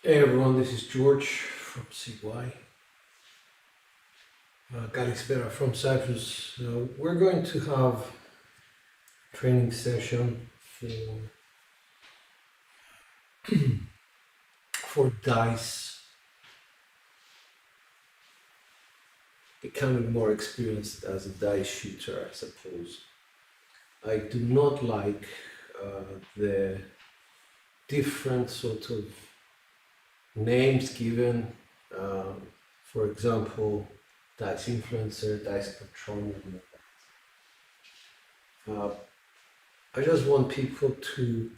Hey everyone, this is George from CY. Kalispera from Cyprus. We're going to have a training session for dice, becoming more experienced as a dice shooter, I suppose. I do not like the different sort of names given. For example, dice influencer, dice patron. I just want people to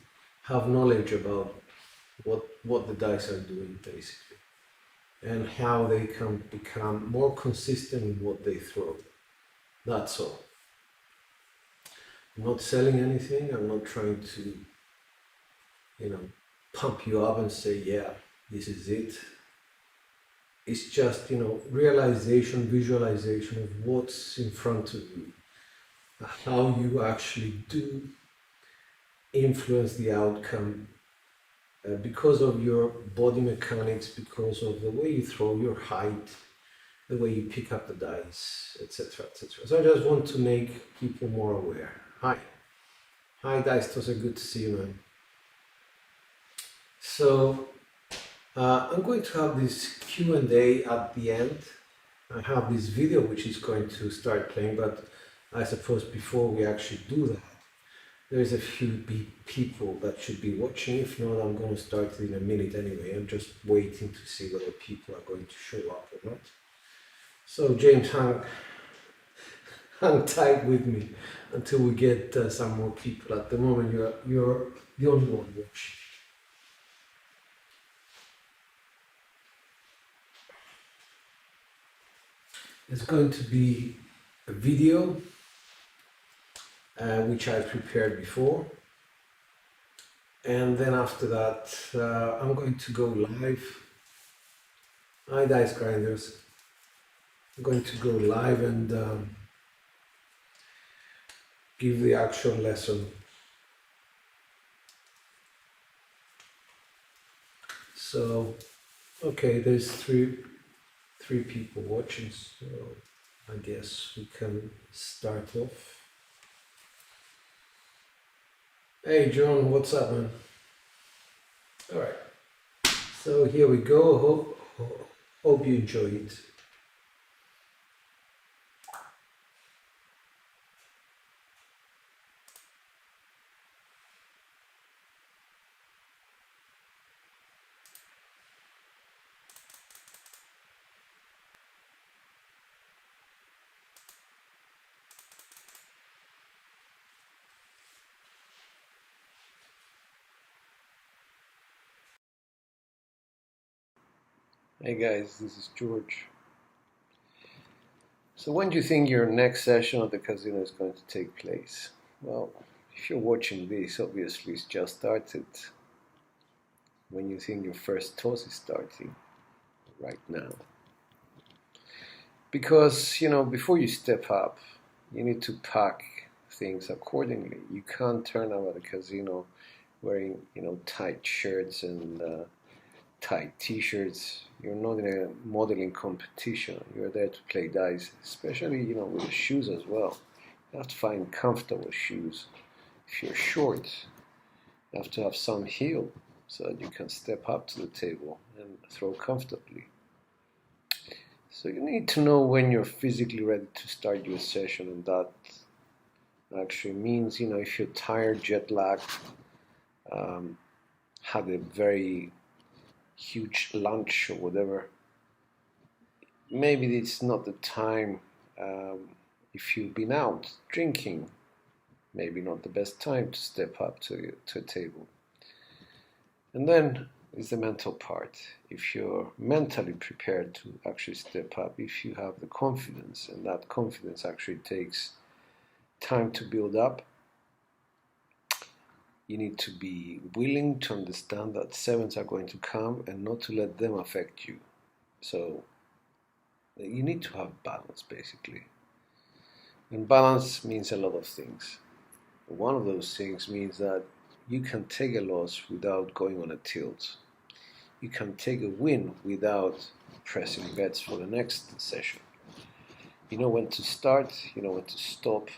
have knowledge about what the dice are doing, basically, and how they can become more consistent in what they throw. That's all. I'm not selling anything. I'm not trying to, pump you up and say, yeah, this is it. It's just, realization, visualization of what's in front of you, how you actually do influence the outcome because of your body mechanics, because of the way you throw, your height, the way you pick up the dice, etc., etc. So I just want to make people more aware. Hi, Dice Tosser, good to see you, man. So I'm going to have this Q&A at the end. I have this video which is going to start playing, but I suppose before we actually do that, there's a few people that should be watching. If not, I'm going to start it in a minute anyway. I'm just waiting to see whether people are going to show up or not. So James, hang tight with me until we get some more people. At the moment, you're the only one watching. There's going to be a video which I prepared before, and then after that I'm going to go live. Hi Dice Grinders. I'm going to go live and give the actual lesson. So, okay, there's three people watching, so I guess we can start off. Hey John, what's up, man? All right, so here we go. Hope you enjoy it. Hey guys, this is George. So when do you think your next session of the casino is going to take place? Well, if you're watching this, obviously it's just started. When you think your first toss is starting, right now. Because, before you step up, you need to pack things accordingly. You can't turn up at a casino wearing, tight shirts and tight t-shirts. You're not in a modeling competition. You're there to play dice, especially with the shoes as well. You have to find comfortable shoes. If you're short, you have to have some heel so that you can step up to the table and throw comfortably. So you need to know when you're physically ready to start your session, and that actually means if you're tired, jet lagged, had a very huge lunch or whatever, maybe it's not the time. If you've been out drinking, maybe not the best time to step up to a table. And then is the mental part. If you're mentally prepared to actually step up, if you have the confidence, and that confidence actually takes time to build up, you need to be willing to understand that sevens are going to come and not to let them affect you. So you need to have balance, basically. And balance means a lot of things. One of those things means that you can take a loss without going on a tilt. you can take a win without pressing bets for the next session. You know when to start, you know when to stop,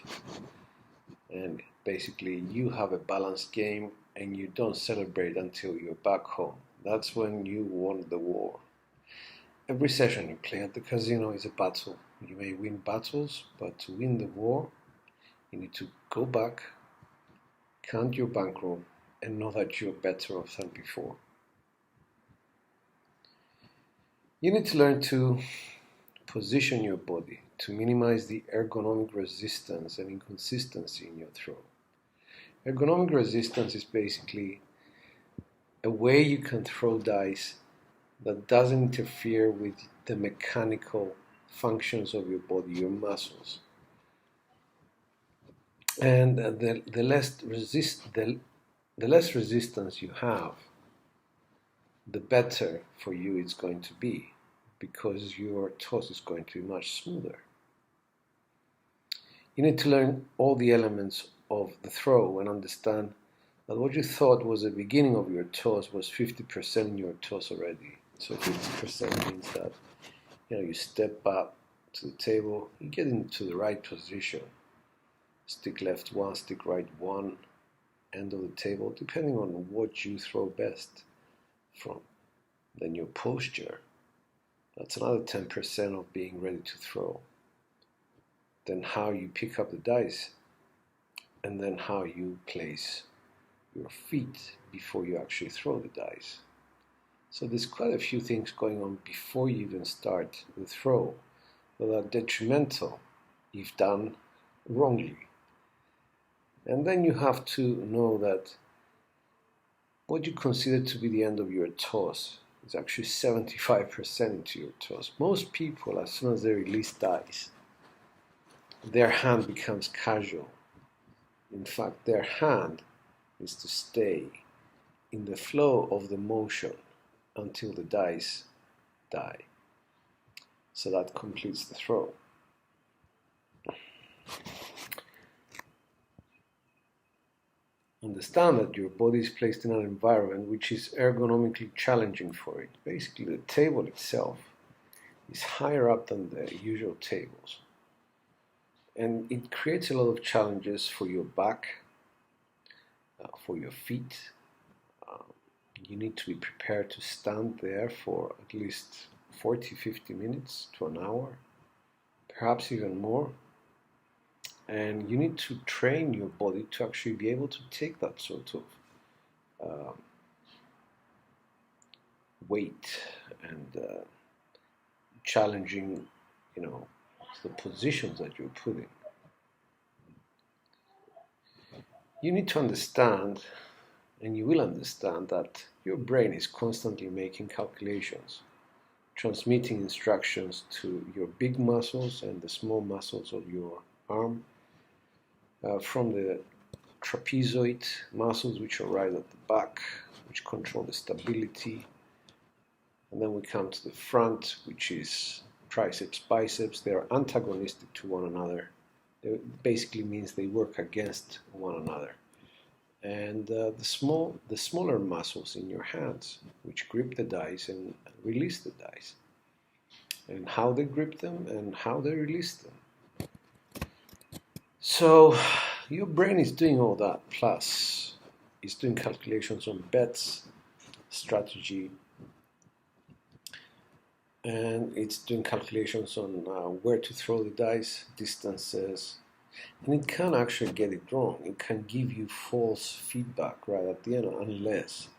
and basically you have a balanced game and you don't celebrate until you're back home. That's when you won the war. Every session you play at the casino is a battle. You may win battles, but to win the war, you need to go back, count your bankroll, and know that you're better off than before. You need to learn to position your body to minimize the ergonomic resistance and inconsistency in your throw. Ergonomic resistance is basically a way you can throw dice that doesn't interfere with the mechanical functions of your body, your muscles. And the less resistance you have, the better for you it's going to be, because your toss is going to be much smoother. You need to learn all the elements of the throw and understand that what you thought was the beginning of your toss was 50% in your toss already. So 50% means that you step up to the table, you get into the right position, stick left one, stick right one, end of the table, depending on what you throw best from. Then your posture, that's another 10% of being ready to throw. Then how you pick up the dice, and then how you place your feet before you actually throw the dice. So there's quite a few things going on before you even start the throw that are detrimental if done wrongly. And then you have to know that what you consider to be the end of your toss is actually 75% into your toss. Most people, as soon as they release dice, their hand becomes casual. In fact, their hand is to stay in the flow of the motion until the dice die. So that completes the throw. Understand that your body is placed in an environment which is ergonomically challenging for it. Basically, the table itself is higher up than the usual tables. And it creates a lot of challenges for your back, for your feet. You need to be prepared to stand there for at least 40-50 minutes to an hour, perhaps even more. And you need to train your body to actually be able to take that sort of weight and challenging, the positions that you're putting. You need to understand, and you will understand, that your brain is constantly making calculations, transmitting instructions to your big muscles and the small muscles of your arm, from the trapezoid muscles, which are right at the back, which control the stability. And then we come to the front, which is triceps, biceps. They are antagonistic to one another. It basically means they work against one another. And the smaller muscles in your hands, which grip the dice and release the dice, and how they grip them and how they release them. So your brain is doing all that, plus it's doing calculations on bets, strategy, and it's doing calculations on where to throw the dice, distances, and it can actually get it wrong. It can give you false feedback right at the end unless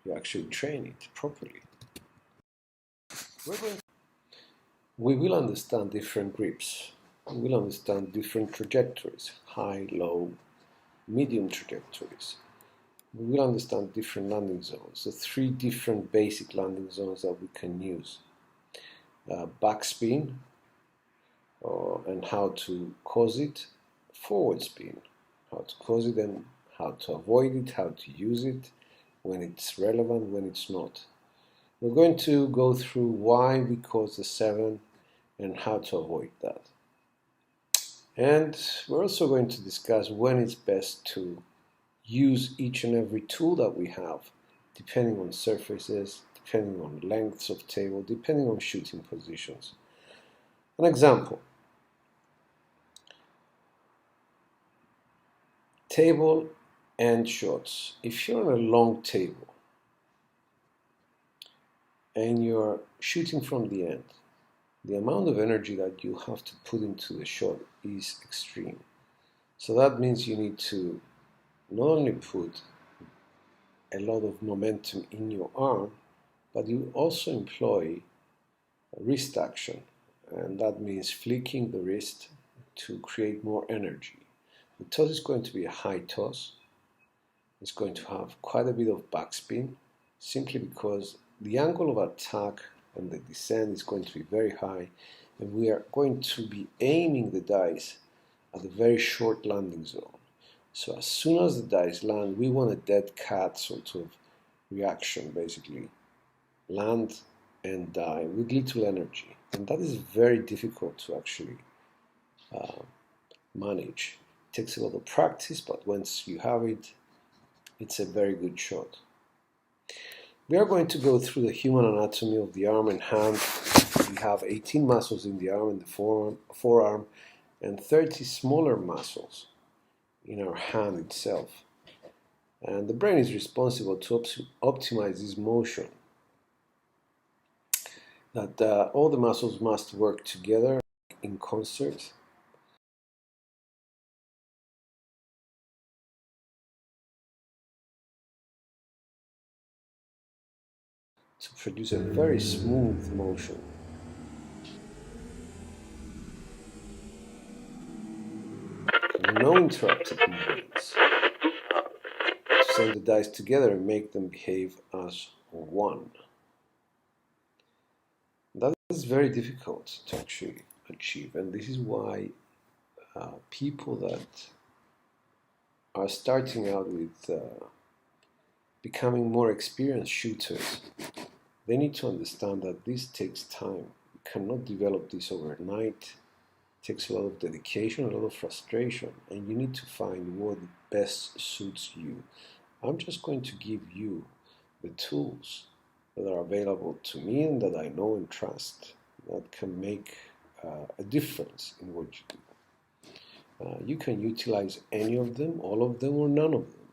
you actually train it properly. We will understand different grips. We will understand different trajectories, high, low, medium trajectories. We will understand different landing zones, the 3 different basic landing zones that we can use. Backspin, and how to cause it, forward spin, how to cause it and how to avoid it, how to use it, when it's relevant, when it's not. We're going to go through why we cause the 7 and how to avoid that. And we're also going to discuss when it's best to use each and every tool that we have, depending on surfaces, depending on lengths of table, depending on shooting positions. An example: table end shots. If you're on a long table and you're shooting from the end, the amount of energy that you have to put into the shot is extreme. So that means you need to not only put a lot of momentum in your arm, but you also employ wrist action, and that means flicking the wrist to create more energy. The toss is going to be a high toss. It's going to have quite a bit of backspin, simply because the angle of attack and the descent is going to be very high, and we are going to be aiming the dice at a very short landing zone. So as soon as the dice land, we want a dead cat sort of reaction, basically. Land and die with little energy. And that is very difficult to actually manage. It takes a lot of practice, but once you have it, it's a very good shot. We are going to go through the human anatomy of the arm and hand. We have 18 muscles in the arm and the forearm, and 30 smaller muscles in our hand itself. And the brain is responsible to optimize this motion. That all the muscles must work together in concert. To produce a very smooth motion. No interrupted movements. To send the dice together and make them behave as one. That is very difficult to actually achieve, and this is why people that are starting out with becoming more experienced shooters, they need to understand that this takes time. You cannot develop this overnight. It takes a lot of dedication, a lot of frustration, and you need to find what best suits you. I'm just going to give you the tools that are available to me and that I know and trust that can make a difference in what you do. You can utilize any of them, all of them, or none of them.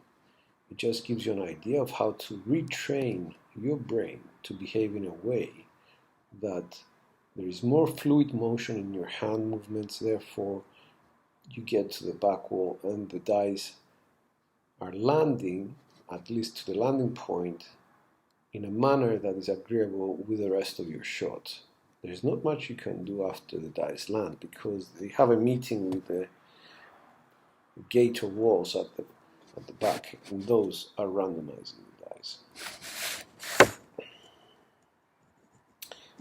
It just gives you an idea of how to retrain your brain to behave in a way that there is more fluid motion in your hand movements, therefore you get to the back wall and the dice are landing, at least to the landing point, in a manner that is agreeable with the rest of your shot. There's not much you can do after the dice land because they have a meeting with the gate or walls at the back, and those are randomizing the dice.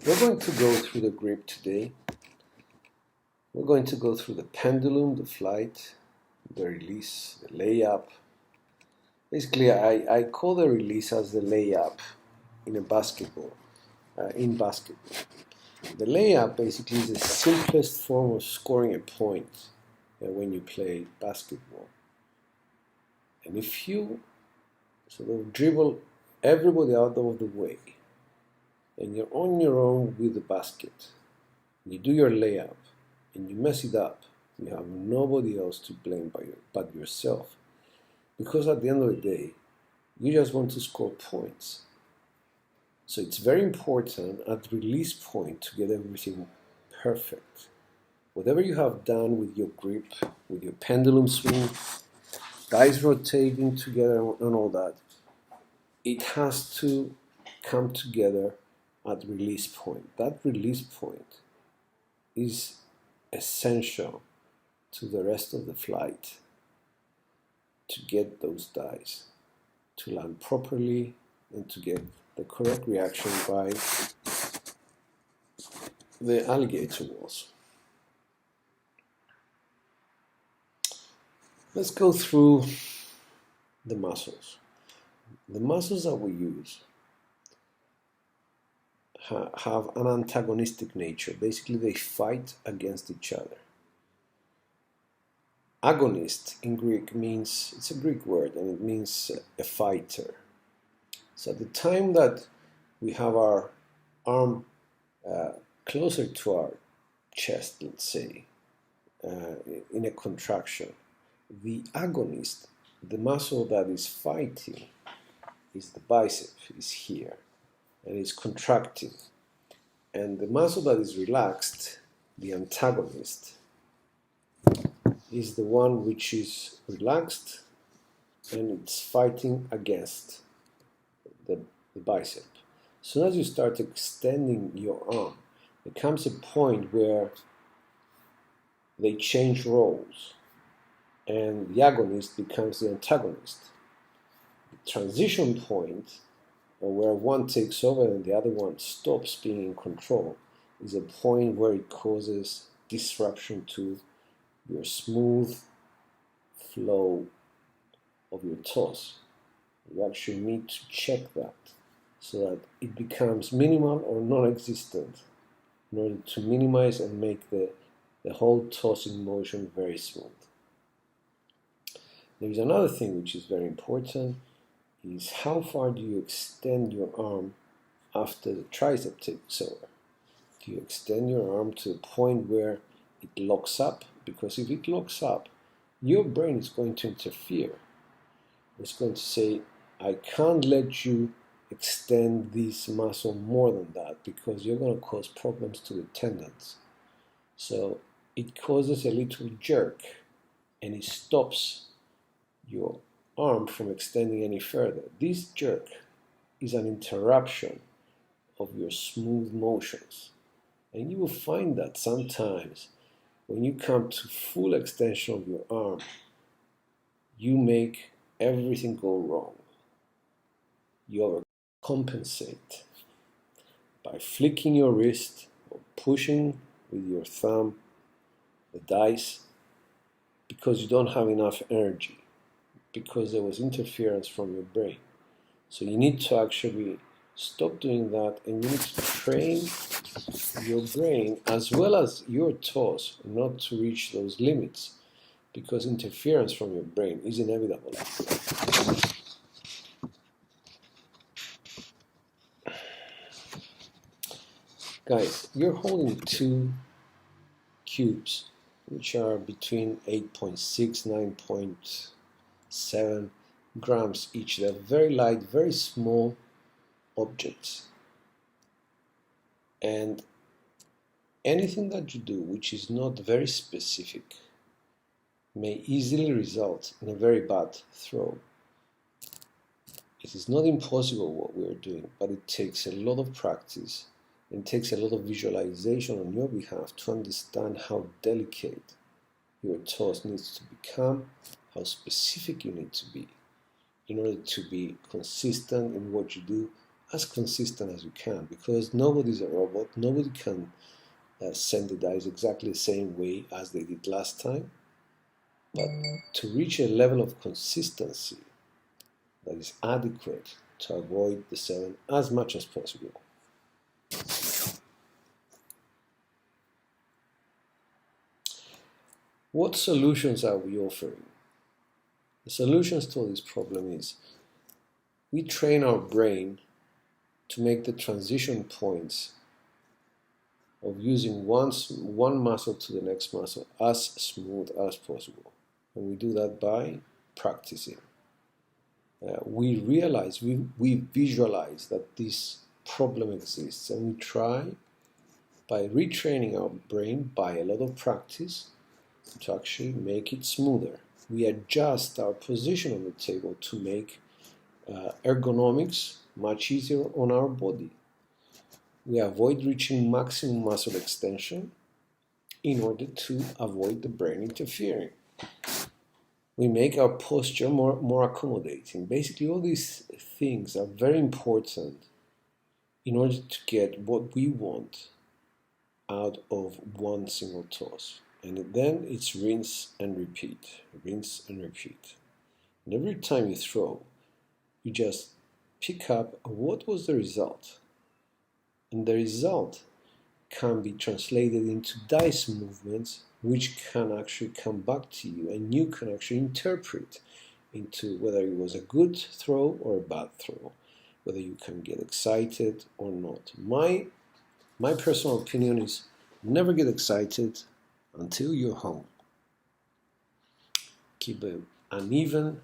We're going to go through the grip today. We're going to go through the pendulum, the flight, the release, the layup. Basically, I call the release as the layup in basketball. The layup basically is the simplest form of scoring a point when you play basketball. And if you sort of dribble everybody out of the way and you're on your own with the basket, you do your layup and you mess it up, you have nobody else to blame but yourself. Because at the end of the day, you just want to score points. So it's very important at the release point to get everything perfect. Whatever you have done with your grip, with your pendulum swing, dice rotating together and all that, it has to come together at the release point. That release point is essential to the rest of the flight to get those dice to land properly and to get the correct reaction by the alligator walls. Let's go through the muscles. The muscles that we use have an antagonistic nature. Basically, they fight against each other. Agonist in Greek means, it's a Greek word, and it means a fighter. So at the time that we have our arm closer to our chest, let's say, in a contraction. The agonist, the muscle that is fighting, is the bicep, is here, and is contracting. And the muscle that is relaxed, the antagonist, is the one which is relaxed and it's fighting against the bicep. As soon as you start extending your arm, there comes a point where they change roles and the agonist becomes the antagonist. The transition point, where one takes over and the other one stops being in control, is a point where it causes disruption to your smooth flow of your toes. You actually need to check that so that it becomes minimal or non-existent in order to minimize and make the whole tossing motion very smooth. There is another thing which is very important, is how far do you extend your arm after the tricep takes over? Do you extend your arm to a point where it locks up? Because if it locks up, your brain is going to interfere. It's going to say, I can't let you extend this muscle more than that because you're going to cause problems to the tendons. So it causes a little jerk and it stops your arm from extending any further. This jerk is an interruption of your smooth motions. And you will find that sometimes when you come to full extension of your arm, you make everything go wrong. You overcompensate by flicking your wrist or pushing with your thumb the dice because you don't have enough energy, because there was interference from your brain. So you need to actually stop doing that, and you need to train your brain as well as your toes not to reach those limits, because interference from your brain is inevitable. Guys, you're holding two cubes which are between 8.6, 9.7 grams each. They're very light, very small objects. And anything that you do which is not very specific may easily result in a very bad throw. It is not impossible what we are doing, but it takes a lot of practice. It takes a lot of visualization on your behalf to understand how delicate your toss needs to become, how specific you need to be in order to be consistent in what you do, as consistent as you can, because nobody's a robot. Nobody can send the dice exactly the same way as they did last time. But to reach a level of consistency that is adequate to avoid the 7 as much as possible. What solutions are we offering? The solutions to this problem is we train our brain to make the transition points of using one muscle to the next muscle as smooth as possible. And we do that by practicing. We realize, we visualize that this problem exists, and we try by retraining our brain by a lot of practice to actually make it smoother. We adjust our position on the table to make ergonomics much easier on our body. We avoid reaching maximum muscle extension in order to avoid the brain interfering. We make our posture more accommodating. Basically, all these things are very important in order to get what we want out of one single toss. And then it's rinse and repeat, rinse and repeat. And every time you throw, you just pick up what was the result. And the result can be translated into dice movements, which can actually come back to you, and you can actually interpret into whether it was a good throw or a bad throw. whether you can get excited or not. My personal opinion is never get excited until you're home. Keep an even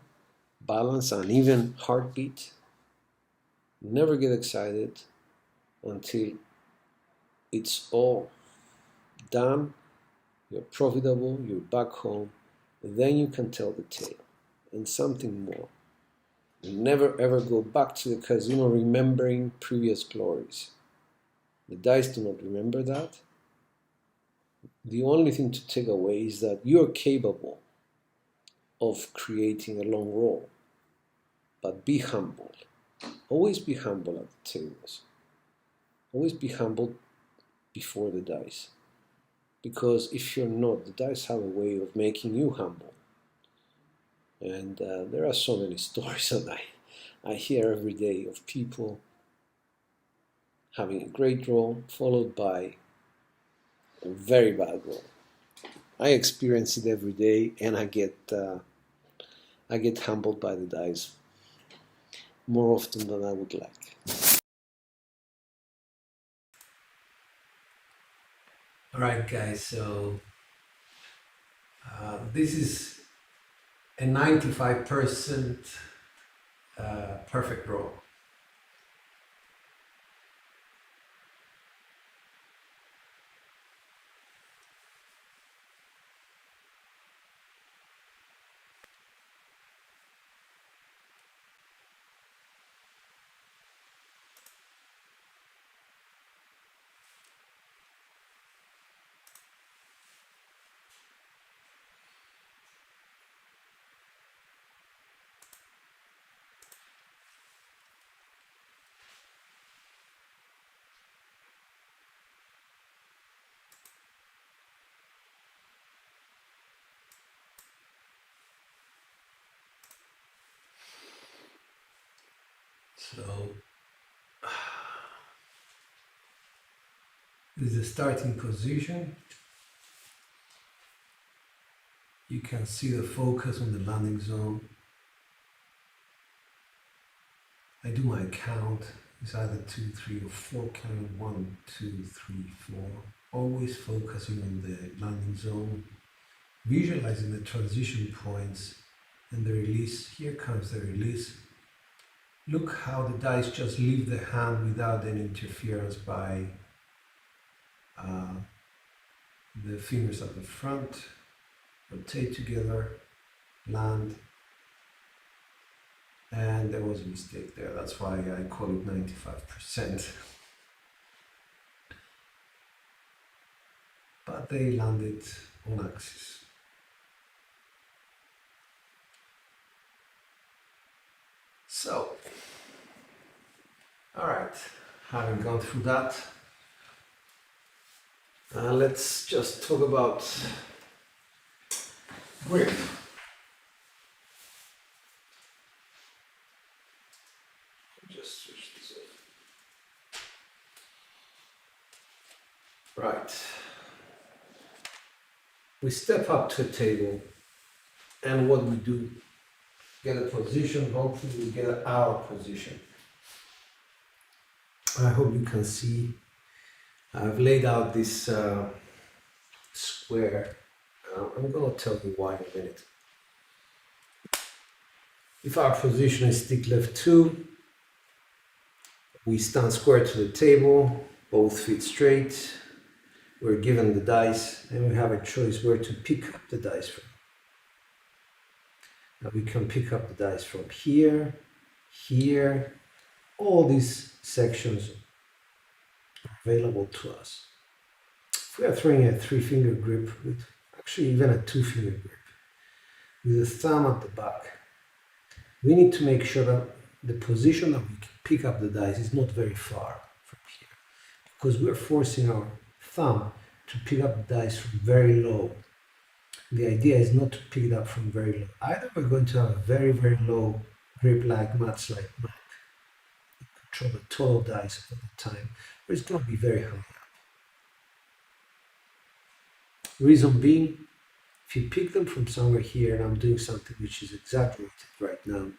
balance, an even heartbeat. Never get excited until it's all done, you're profitable, you're back home, and then you can tell the tale. And something more. Never ever go back to the casino remembering previous glories. The dice do not remember that. The only thing to take away is that you're capable of creating a long roll. But be humble. Always be humble at the tables. Always be humble before the dice. Because if you're not, the dice have a way of making you humble. And there are so many stories that I hear every day of people having a great roll followed by a very bad roll. I experience it every day, and I get humbled by the dice more often than I would like. All right, guys. So this is a 95% perfect roll. So this is the starting position. You can see the focus on the landing zone. I do my count. It's either 2, 3, or 4 count. 1, 2, 3, 4. Always focusing on the landing zone. Visualizing the transition points and the release. Here comes the release. Look how the dice just leave the hand without any interference by the fingers at the front. Rotate together, land, and there was a mistake there. That's why I call it 95%. But they landed on axis. So, all right, having gone through that, let's just talk about grip. Just switch this off. Right. We step up to a table, and what we do, get a position, hopefully we get our position. I hope you can see, I've laid out this square. I'm going to tell you why in a minute. If our position is stick left 2, we stand square to the table, both feet straight. We're given the dice, and we have a choice where to pick up the dice from. Now we can pick up the dice from here, here. All these sections are available to us. If we are throwing a 3-finger grip, with actually even a 2-finger grip, with the thumb at the back, we need to make sure that the position that we can pick up the dice is not very far from here, because we're forcing our thumb to pick up the dice from very low. The idea is not to pick it up from very low. Either we're going to have a very, very low grip like mats like Mac, control the total dice all the time, or it's going to be very high up. Reason being, if you pick them from somewhere here, and I'm doing something which is exaggerated right now,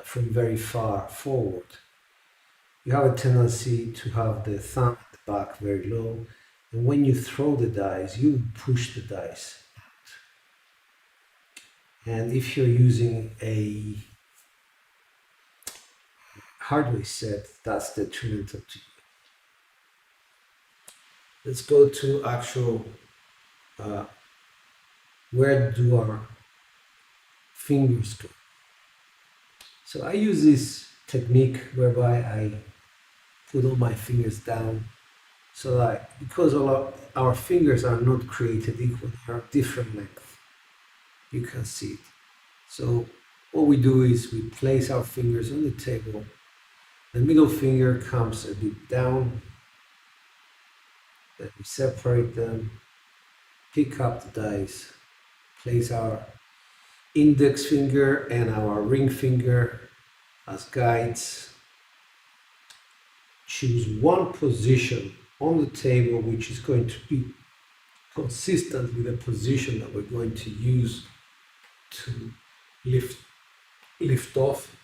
from very far forward. You have a tendency to have the thumb at the back very low, and when you throw the dice, you push the dice out. And if you're using a hardware set, that's detrimental to you. Let's go to actual, where do our fingers go? So I use this technique whereby I put all my fingers down, so that because our fingers are not created equal, they are different length. You can see it. So what we do is we place our fingers on the table. The middle finger comes a bit down. Then we separate them, pick up the dice, place our index finger and our ring finger as guides. Choose one position on the table which is going to be consistent with the position that we're going to use to lift off.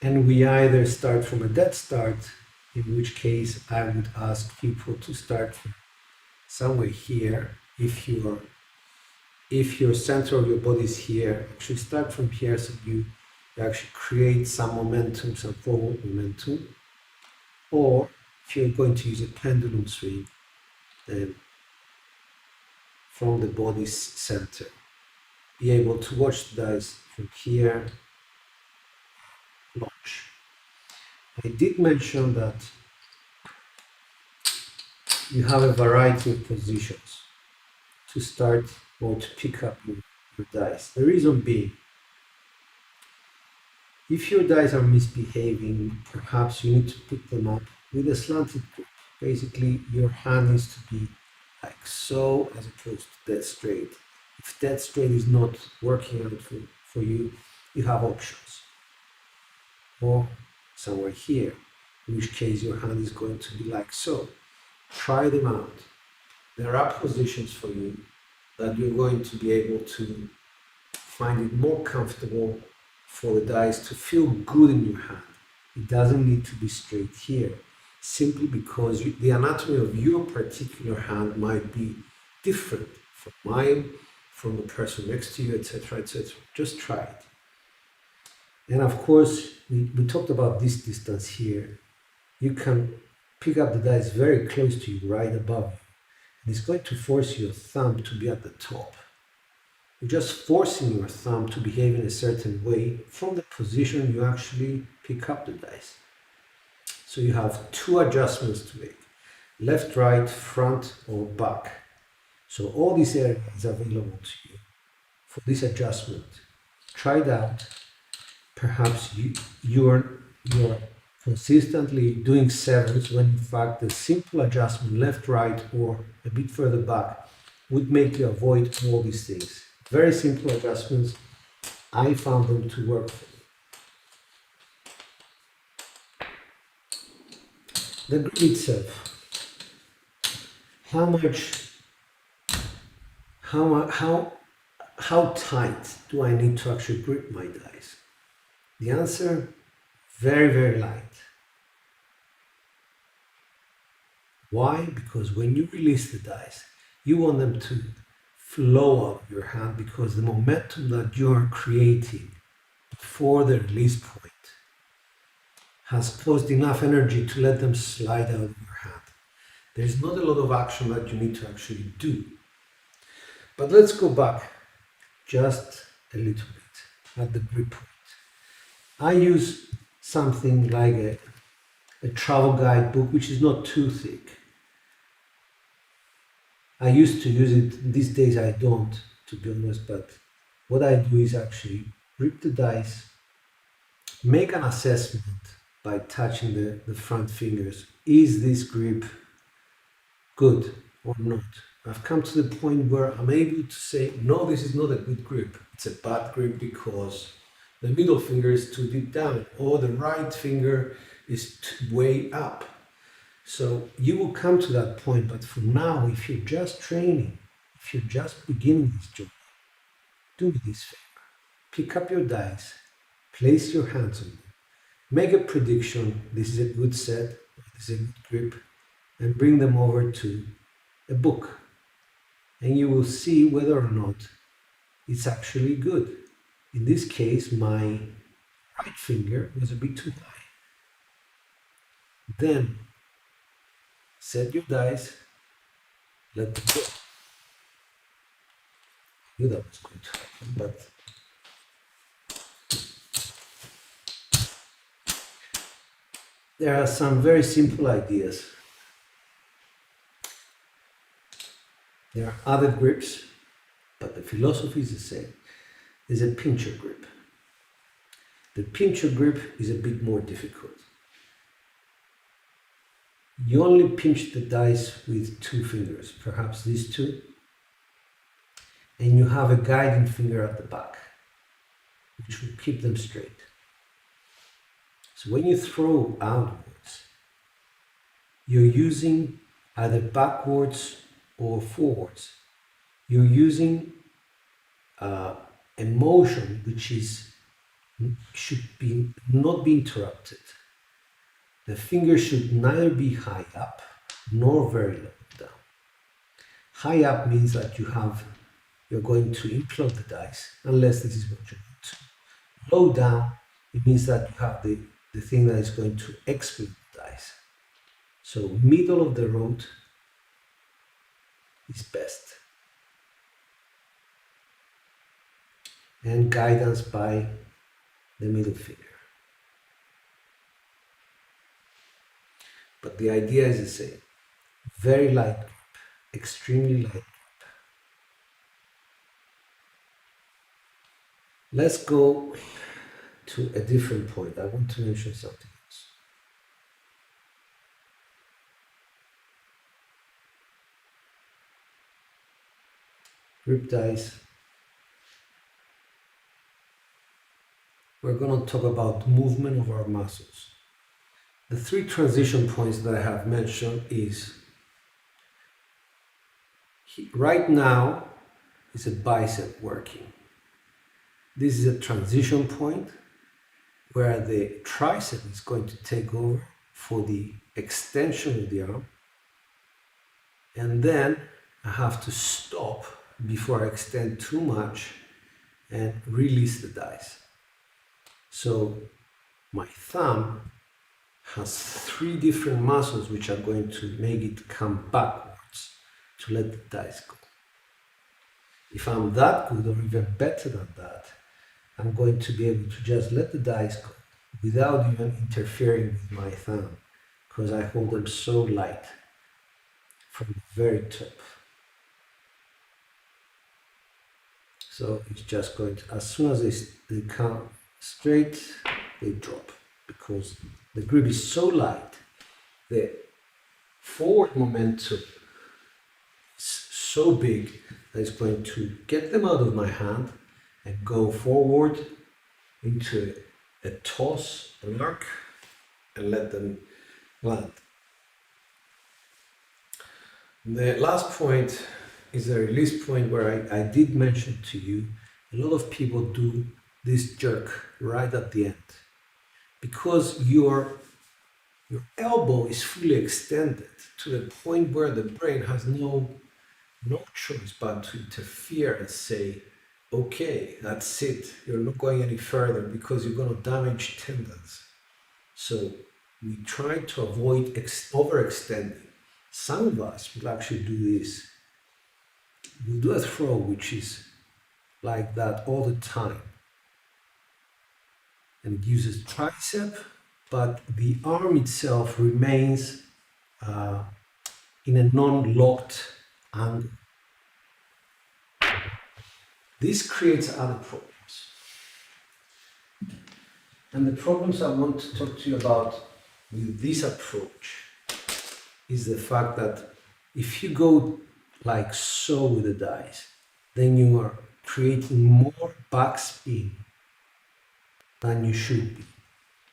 And we either start from a dead start, in which case I would ask people to start from somewhere here. If your center of your body is here, actually start from here, so you actually create some momentum, some forward momentum. Or if you're going to use a pendulum swing, then from the body's center, be able to watch the dice from here, launch. I did mention that you have a variety of positions to start or to pick up your dice. The reason being, if your dice are misbehaving, perhaps you need to pick them up with a slanted grip. Basically, your hand needs to be like so as opposed to dead straight. If dead straight is not working out for you, you have options. Or somewhere here, in which case your hand is going to be like so. Try them out. There are positions for you that you're going to be able to find it more comfortable for the dice to feel good in your hand. It doesn't need to be straight here, simply because the anatomy of your particular hand might be different from mine, from the person next to you, etc., etc. Just try it. And of course, we talked about this distance here. You can pick up the dice very close to you, right above you. And it's going to force your thumb to be at the top. You're just forcing your thumb to behave in a certain way from the position you actually pick up the dice. So you have two adjustments to make: left, right, front, or back. So all these areas are available to you for this adjustment. Try it out. Perhaps you're consistently doing sevens when in fact the simple adjustment left, right, or a bit further back would make you avoid all these things. Very simple adjustments. I found them to work for me. The grip itself. How tight do I need to actually grip my dice? The answer, very, very light. Why? Because when you release the dice, you want them to flow out of your hand, because the momentum that you are creating before the release point has caused enough energy to let them slide out of your hand. There's not a lot of action that you need to actually do. But let's go back just a little bit at the grip point. I use something like a travel guide book, which is not too thick. I used to use it. These days I don't, to be honest, but what I do is actually grip the dice, make an assessment by touching the front fingers. Is this grip good or not? I've come to the point where I'm able to say, no, this is not a good grip. It's a bad grip because the middle finger is too deep down, or the right finger is way up. So you will come to that point, but for now, if you're just training, if you're just beginning this job, do me this favor. Pick up your dice, place your hands on them, make a prediction, this is a good set, this is a good grip, and bring them over to a book. And you will see whether or not it's actually good. In this case, my right finger was a bit too high. Then set your dice, let them go. I knew that was going to happen, but there are some very simple ideas. There are other grips, but the philosophy is the same. There's a pincher grip. The pincher grip is a bit more difficult. You only pinch the dice with two fingers, perhaps these two, and you have a guiding finger at the back, which will keep them straight. So when you throw outwards, you're using either backwards or forwards. You're using a motion which should not be interrupted. The finger should neither be high up nor very low down. High up means that you're going to implode the dice, unless this is what you want to. Low down, it means that you have the thing that is going to explode the dice. So middle of the road is best. And guidance by the middle finger. But the idea is the same. Very light grip, extremely light grip. Let's go to a different point. I want to mention something else. Grip dice. We're going to talk about movement of our muscles. The three transition points that I have mentioned is right now is a bicep working. This is a transition point where the tricep is going to take over for the extension of the arm, and then I have to stop before I extend too much and release the dice. So my thumb has three different muscles which are going to make it come backwards to let the dice go. If I'm that good or even better than that, I'm going to be able to just let the dice go without even interfering with my thumb, because I hold them so light from the very top. So it's just going to, as soon as they come straight, they drop, because the grip is so light, the forward momentum is so big that it's going to get them out of my hand and go forward into a toss, an arc, and let them land. The last point is a release point where I did mention to you, a lot of people do this jerk right at the end, because your elbow is fully extended to the point where the brain has no choice but to interfere and say, okay, that's it, you're not going any further because you're going to damage tendons. So we try to avoid overextending. Some of us will actually do this. We'll do a throw which is like that all the time. And it uses tricep, but the arm itself remains in a non-locked angle. This creates other problems. And the problems I want to talk to you about with this approach is the fact that if you go like so with the dice, then you are creating more backspin than you should be.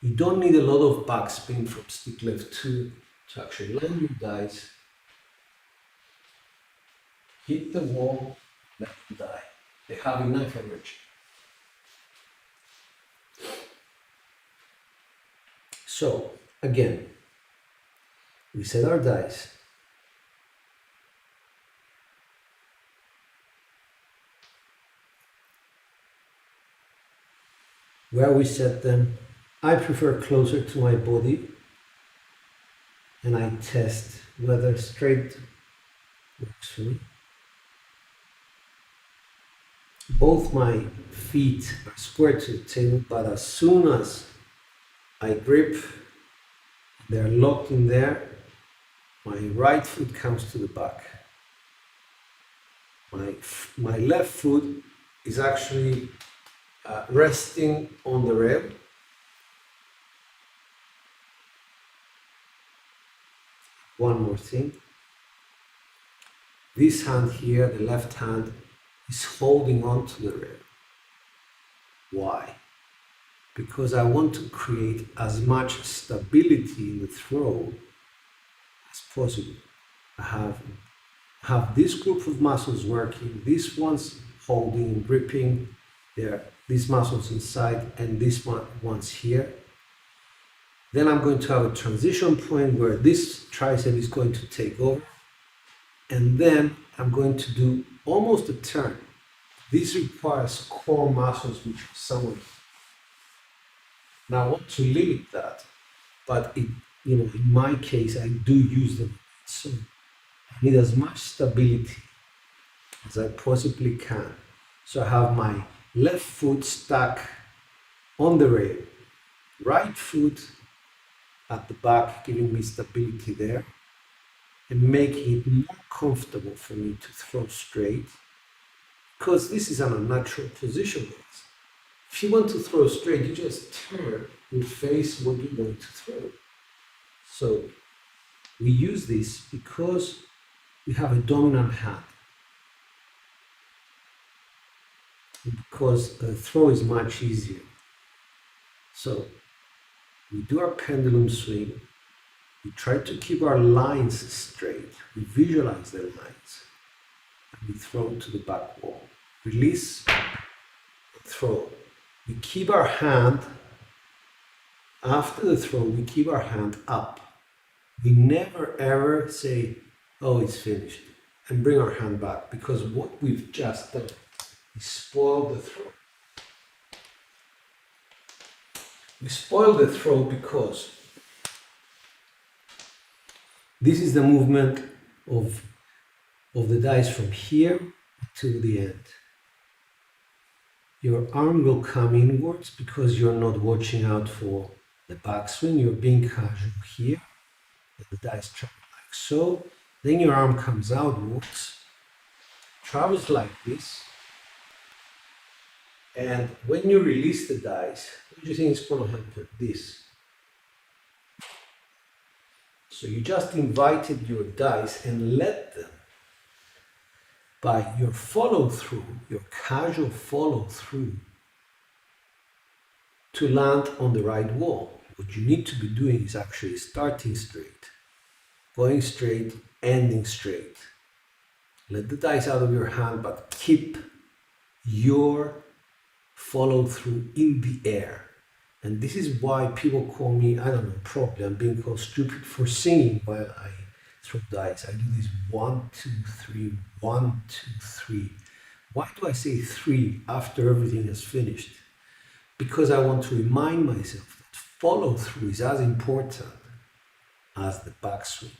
You don't need a lot of backspin from stick left 2 to actually land your dice, hit the wall, let them die. They have enough energy. So again, we set our dice. Where we set them, I prefer closer to my body, and I test whether straight works for me. Both my feet are square to the table, but as soon as I grip, they're locked in there, my right foot comes to the back. My left foot is actually resting on the rail. One more thing. This hand here, the left hand, is holding on to the rail. Why? Because I want to create as much stability in the throw as possible. I have this group of muscles working, this one's holding and gripping, these muscles inside, and this one's here. Then I'm going to have a transition point where this tricep is going to take over, and then I'm going to do almost a turn. This requires core muscles, which are somewhere. Now I want to limit that, but in my case, I do use them. So I need as much stability as I possibly can. So I have my left foot stuck on the rail, right foot at the back, giving me stability there, and making it more comfortable for me to throw straight, because this is an unnatural position. If you want to throw straight, you just turn and face what you're going to throw. So we use this because we have a dominant hand, because the throw is much easier. So we do our pendulum swing, we try to keep our lines straight, we visualize the lines, and we throw to the back wall. Release, throw. We keep our hand, after the throw, we keep our hand up. We never ever say, oh, it's finished, and bring our hand back, because what we've just done is spoil the throw. We spoil the throw because this is the movement of the dice from here to the end. Your arm will come inwards because you're not watching out for the backswing. You're being casual here, and the dice travel like so. Then your arm comes outwards, travels like this, and when you release the dice, what do you think is going to happen? This. So you just invited your dice and let them, by your follow-through, your casual follow-through, to land on the right wall. What you need to be doing is actually starting straight, going straight, ending straight. Let the dice out of your hand, but keep your follow-through in the air. And this is why people call me, I don't know, probably I'm being called stupid for singing while I throw dice. I do this 1, 2, 3, 1, 2, 3. Why do I say 3 after everything is finished? Because I want to remind myself that follow-through is as important as the backswing.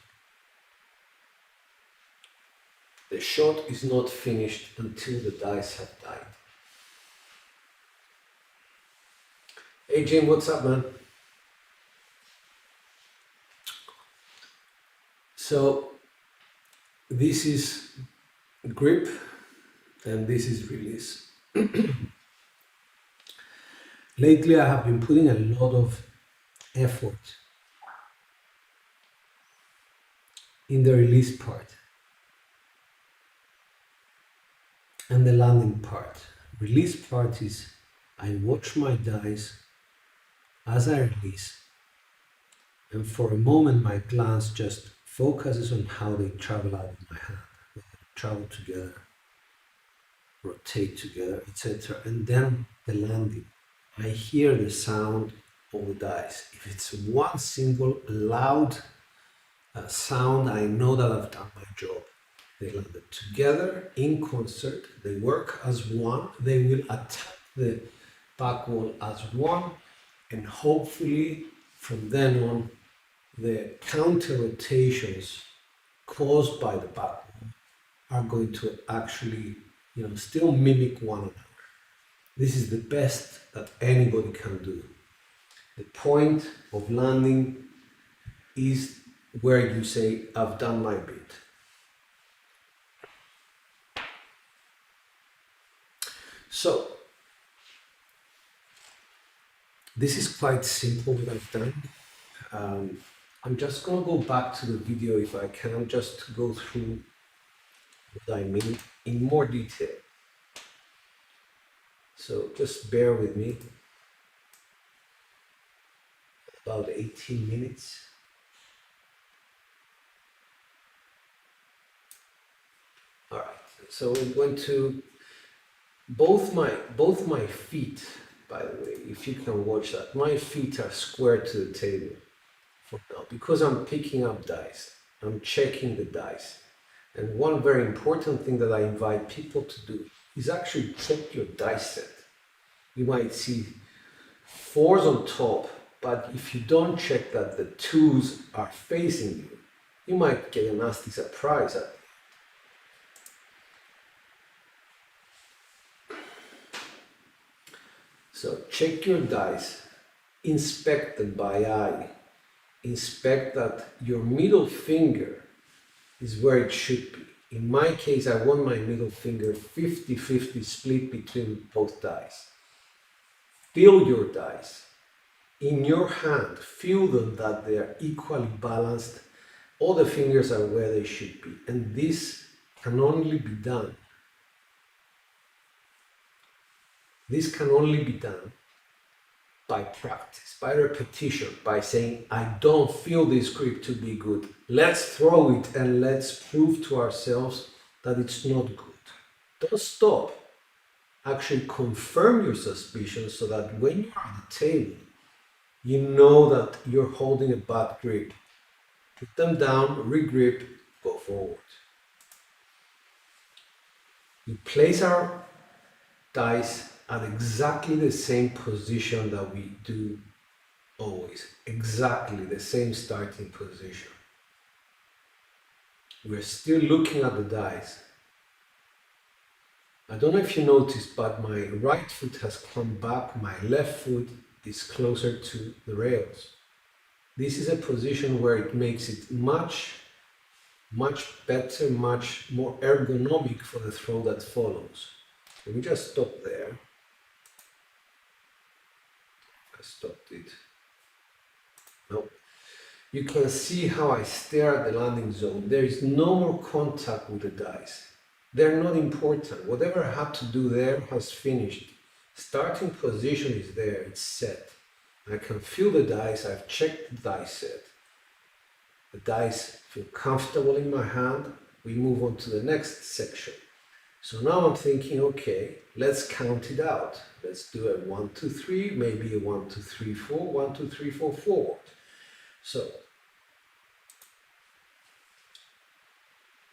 The shot is not finished until the dice have died. Hey Jim, what's up, man? So this is grip and this is release. Lately I have been putting a lot of effort in the release part and the landing part. Release part is I watch my dice as I release, and for a moment my glance just focuses on how they travel out of my hand, they travel together, rotate together, etc. And then the landing. I hear the sound of the dice. If it's one single loud sound, I know that I've done my job. They landed together in concert, they work as one, they will attack the back wall as one, and hopefully from then on the counter rotations caused by the back wall are going to actually, still mimic one another. This is the best that anybody can do. The point of landing is where you say, I've done my bit. So, this is quite simple what I've done. I'm just going to go back to the video if I can, just to go through what I mean in more detail. So just bear with me. About 18 minutes. All right, so we're going to both my feet, by the way, if you can watch that, my feet are square to the table for now because I'm picking up dice. I'm checking the dice. And one very important thing that I invite people to do is actually check your dice set. You might see 4s on top, but if you don't check that the 2s are facing you, you might get a nasty surprise at it. So check your dice, inspect them by eye, inspect that your middle finger is where it should be. In my case, I want my middle finger 50-50 split between both dice. Feel your dice. In your hand, feel them that they are equally balanced. All the fingers are where they should be. And this can only be done. This can only be done by practice, by repetition, by saying, I don't feel this grip to be good. Let's throw it and let's prove to ourselves that it's not good. Don't stop. Actually confirm your suspicions so that when you're on the table, you know that you're holding a bad grip. Put them down, regrip, go forward. We place our dice at exactly the same position that we do always. Exactly the same starting position. We're still looking at the dice. I don't know if you noticed, but my right foot has come back, my left foot is closer to the rails. This is a position where it makes it much better, much more ergonomic for the throw that follows. Let me just stop there. I stopped it. No. You can see how I stare at the landing zone. There is no more contact with the dice. They're not important. Whatever I had to do there has finished. Starting position is there, it's set. I can feel the dice, I've checked the dice set. The dice feel comfortable in my hand. We move on to the next section. So now I'm thinking, okay, let's count it out. Let's do a 1, 2, 3, maybe a 1, 2, 3, 4, 1, 2, 3, 4, forward. So,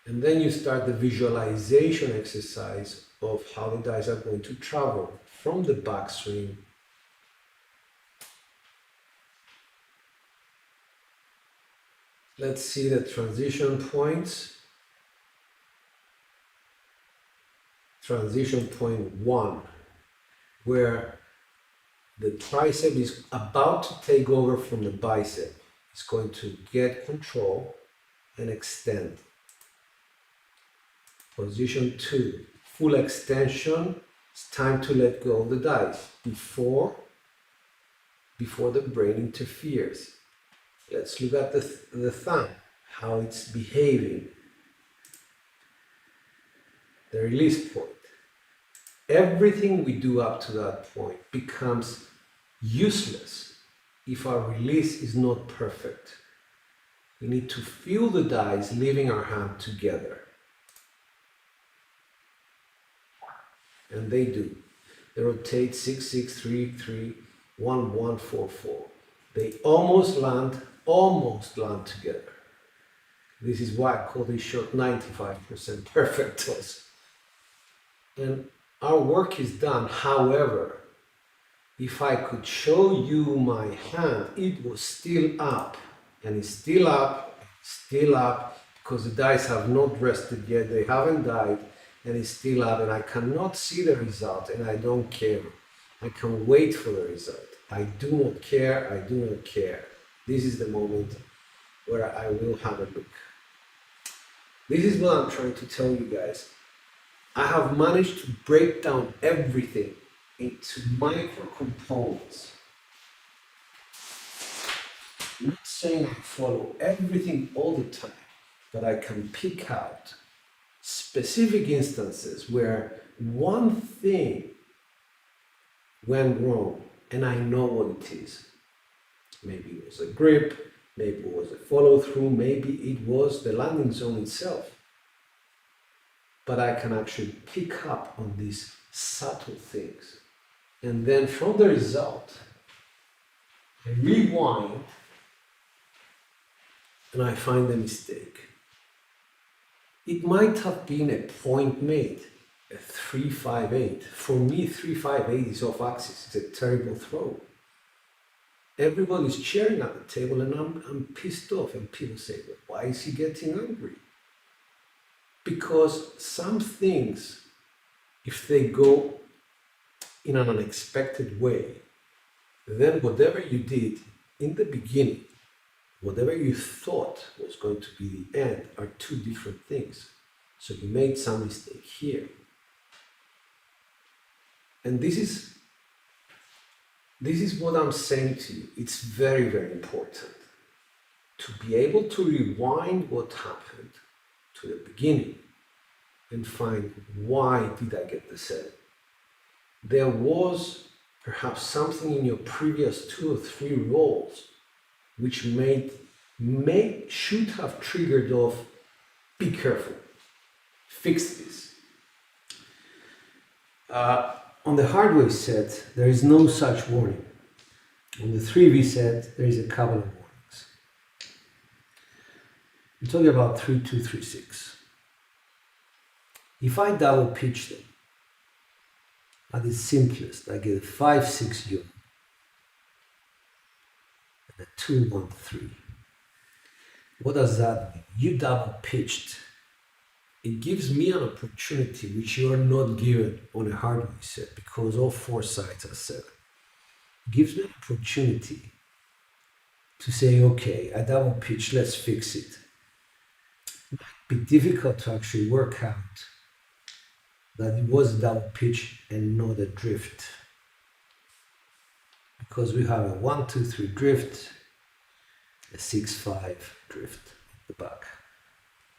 and then you start the visualization exercise of how the dice are going to travel from the backswing Let's see the transition points. Transition point 1, where the tricep is about to take over from the bicep. It's going to get control and extend. Position 2, full extension. It's time to let go of the dice before the brain interferes. Let's look at the thumb, how it's behaving. The release point. Everything we do up to that point becomes useless if our release is not perfect. We need to feel the dice leaving our hand together. And they do. They rotate 6, 6, 3, 3. 1144. They almost land together. This is why I call this shot 95% perfect toss. And our work is done. However, if I could show you my hand, it was still up, and it's still up, because the dice have not rested yet, they haven't died, and it's still up, and I cannot see the result, and I don't care. I can wait for the result. I do not care, I do not care. This is the moment where I will have a look. This is what I'm trying to tell you guys. I have managed to break down everything into micro components. I'm not saying I follow everything all the time, but I can pick out specific instances where one thing went wrong and I know what it is. Maybe it was a grip, maybe it was a follow through, maybe it was the landing zone itself. But I can actually pick up on these subtle things. And then from the result, I rewind and I find the mistake. It might have been a point made, a 358. For me, 358 is off axis. It's a terrible throw. Everybody's cheering at the table and I'm pissed off. And people say, well, why is he getting angry? Because some things, if they go in an unexpected way, then whatever you did in the beginning, whatever you thought was going to be the end, are two different things. So you made some mistake here. And this is what I'm saying to you. It's very, very important to be able to rewind what happened to the beginning and find, why did I get the set? There was perhaps something in your previous 2 or 3 rolls which should have triggered off, be careful, fix this. On the hardware set, there is no such warning. On the 3V set, there is a couple of warnings. I'm talking about 3236. If I double pitch them, at its simplest, I get a 5-6 unit and a 2-1-3. What does that mean? You double pitched. It gives me an opportunity which you are not given on a hardware set because all 4 sides are 7. It gives me an opportunity to say, okay, I double pitched, let's fix it. It might be difficult to actually work out that it was a double pitch and not a drift. Because we have a 1-2-3 drift, a 6-5 drift at the back.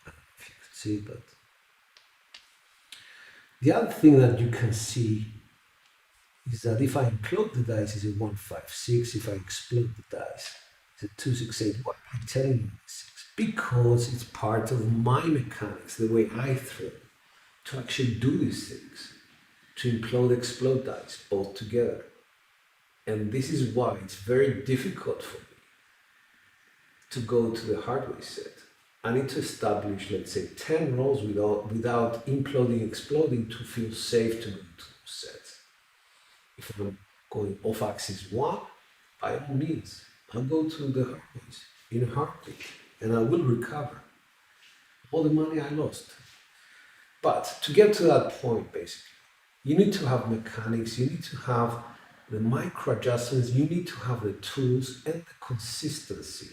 I don't know if you can see, but the other thing that you can see is that if I implode the dice, it's a 1-5-6. If I explode the dice, it's a 2-6-8. Why am I telling you this? Because it's part of my mechanics, the way I throw, to actually do these things, to implode, explode dice, both together. And this is why it's very difficult for me to go to the hardware set. I need to establish, let's say, 10 rolls without imploding, exploding to feel safe to go to those sets. If I'm going off axis 1, by all means, I'll go to the hardwares in a heartbeat and I will recover all the money I lost. But to get to that point, basically, you need to have mechanics, you need to have the micro adjustments, you need to have the tools and the consistency.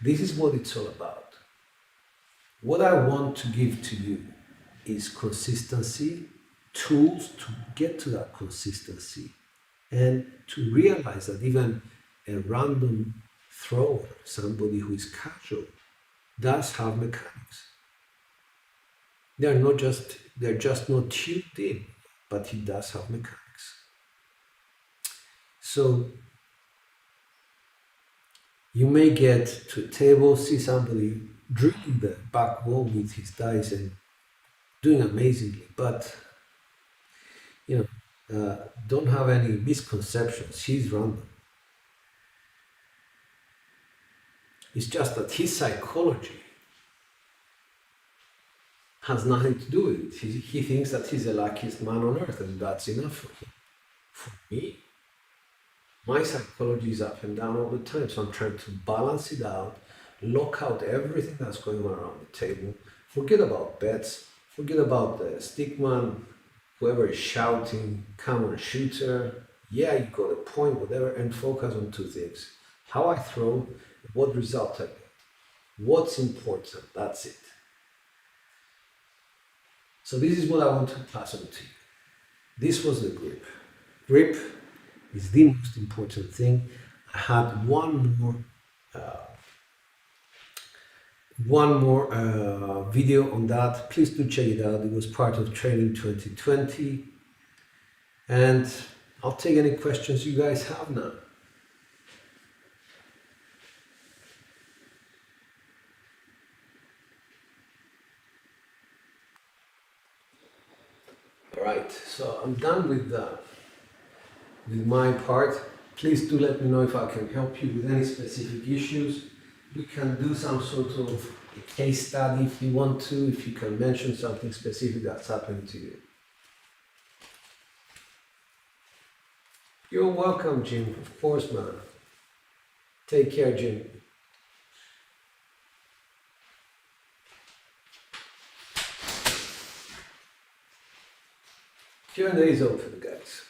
This is what it's all about. What I want to give to you is consistency, tools to get to that consistency, and to realize that even a random thrower, somebody who is casual, does have mechanics. They're just not tuned in, but he does have mechanics. So you may get to a table, see somebody drilling the back wall with his dice and doing amazingly, but don't have any misconceptions. He's random. It's just that his psychology has nothing to do with it. He thinks that he's the luckiest man on earth, and that's enough for him. For me, my psychology is up and down all the time, so I'm trying to balance it out, lock out everything that's going on around the table, forget about bets, forget about the stickman, whoever is shouting, come on, shooter, yeah, you got a point, whatever, and focus on two things. How I throw, what result I get. What's important, that's it. So this is what I want to pass on to you. This was the grip. Grip is the most important thing. I had one more video on that. Please do check it out. It was part of Training 2020. And I'll take any questions you guys have now. All right, so I'm done with my part. Please do let me know if I can help you with any specific issues. We can do some sort of a case study if you want to, if you can mention something specific that's happened to you. You're welcome, Jim. Of course, man. Take care, Jim. Q&A is open, guys.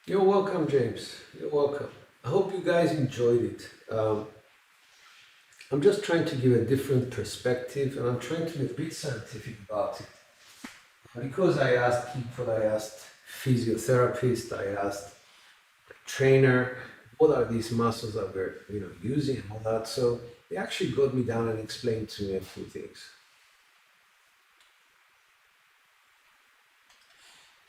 You're welcome, James. You're welcome. I hope you guys enjoyed it. I'm just trying to give a different perspective, and I'm trying to be a bit scientific about it. Because I asked people, I asked physiotherapists, I asked trainer, what are these muscles that we're using and all that. So they actually got me down and explained to me a few things.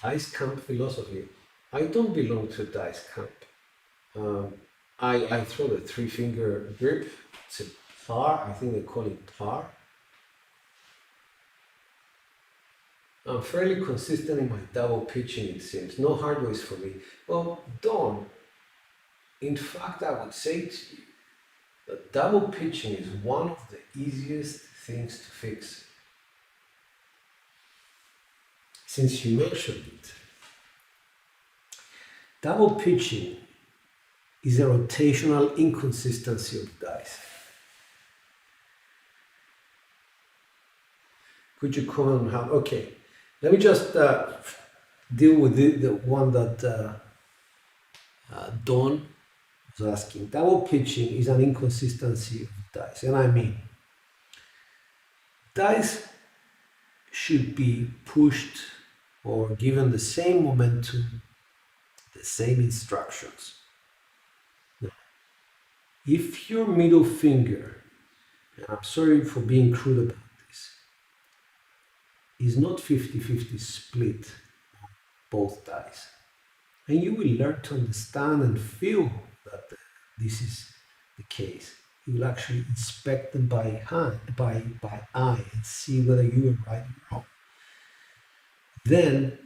Dice camp philosophy. I don't belong to a dice camp. I throw the 3-finger grip. It's a par. I think they call it par. I'm fairly consistent in my double pitching, it seems. No hard ways for me. Well, Don, in fact, I would say to you that double pitching is one of the easiest things to fix. Since you mentioned it, double pitching is a rotational inconsistency of dice. Could you comment on how? Okay, let me just deal with the one that Don was asking. Double pitching is an inconsistency of dice, and I mean, dice should be pushed or given the same momentum, the same instructions. Now, if your middle finger, and I'm sorry for being crude about this, is not 50-50 split on both dice, and you will learn to understand and feel that this is the case. You will actually inspect them by hand, by eye, and see whether you are right or wrong. Then,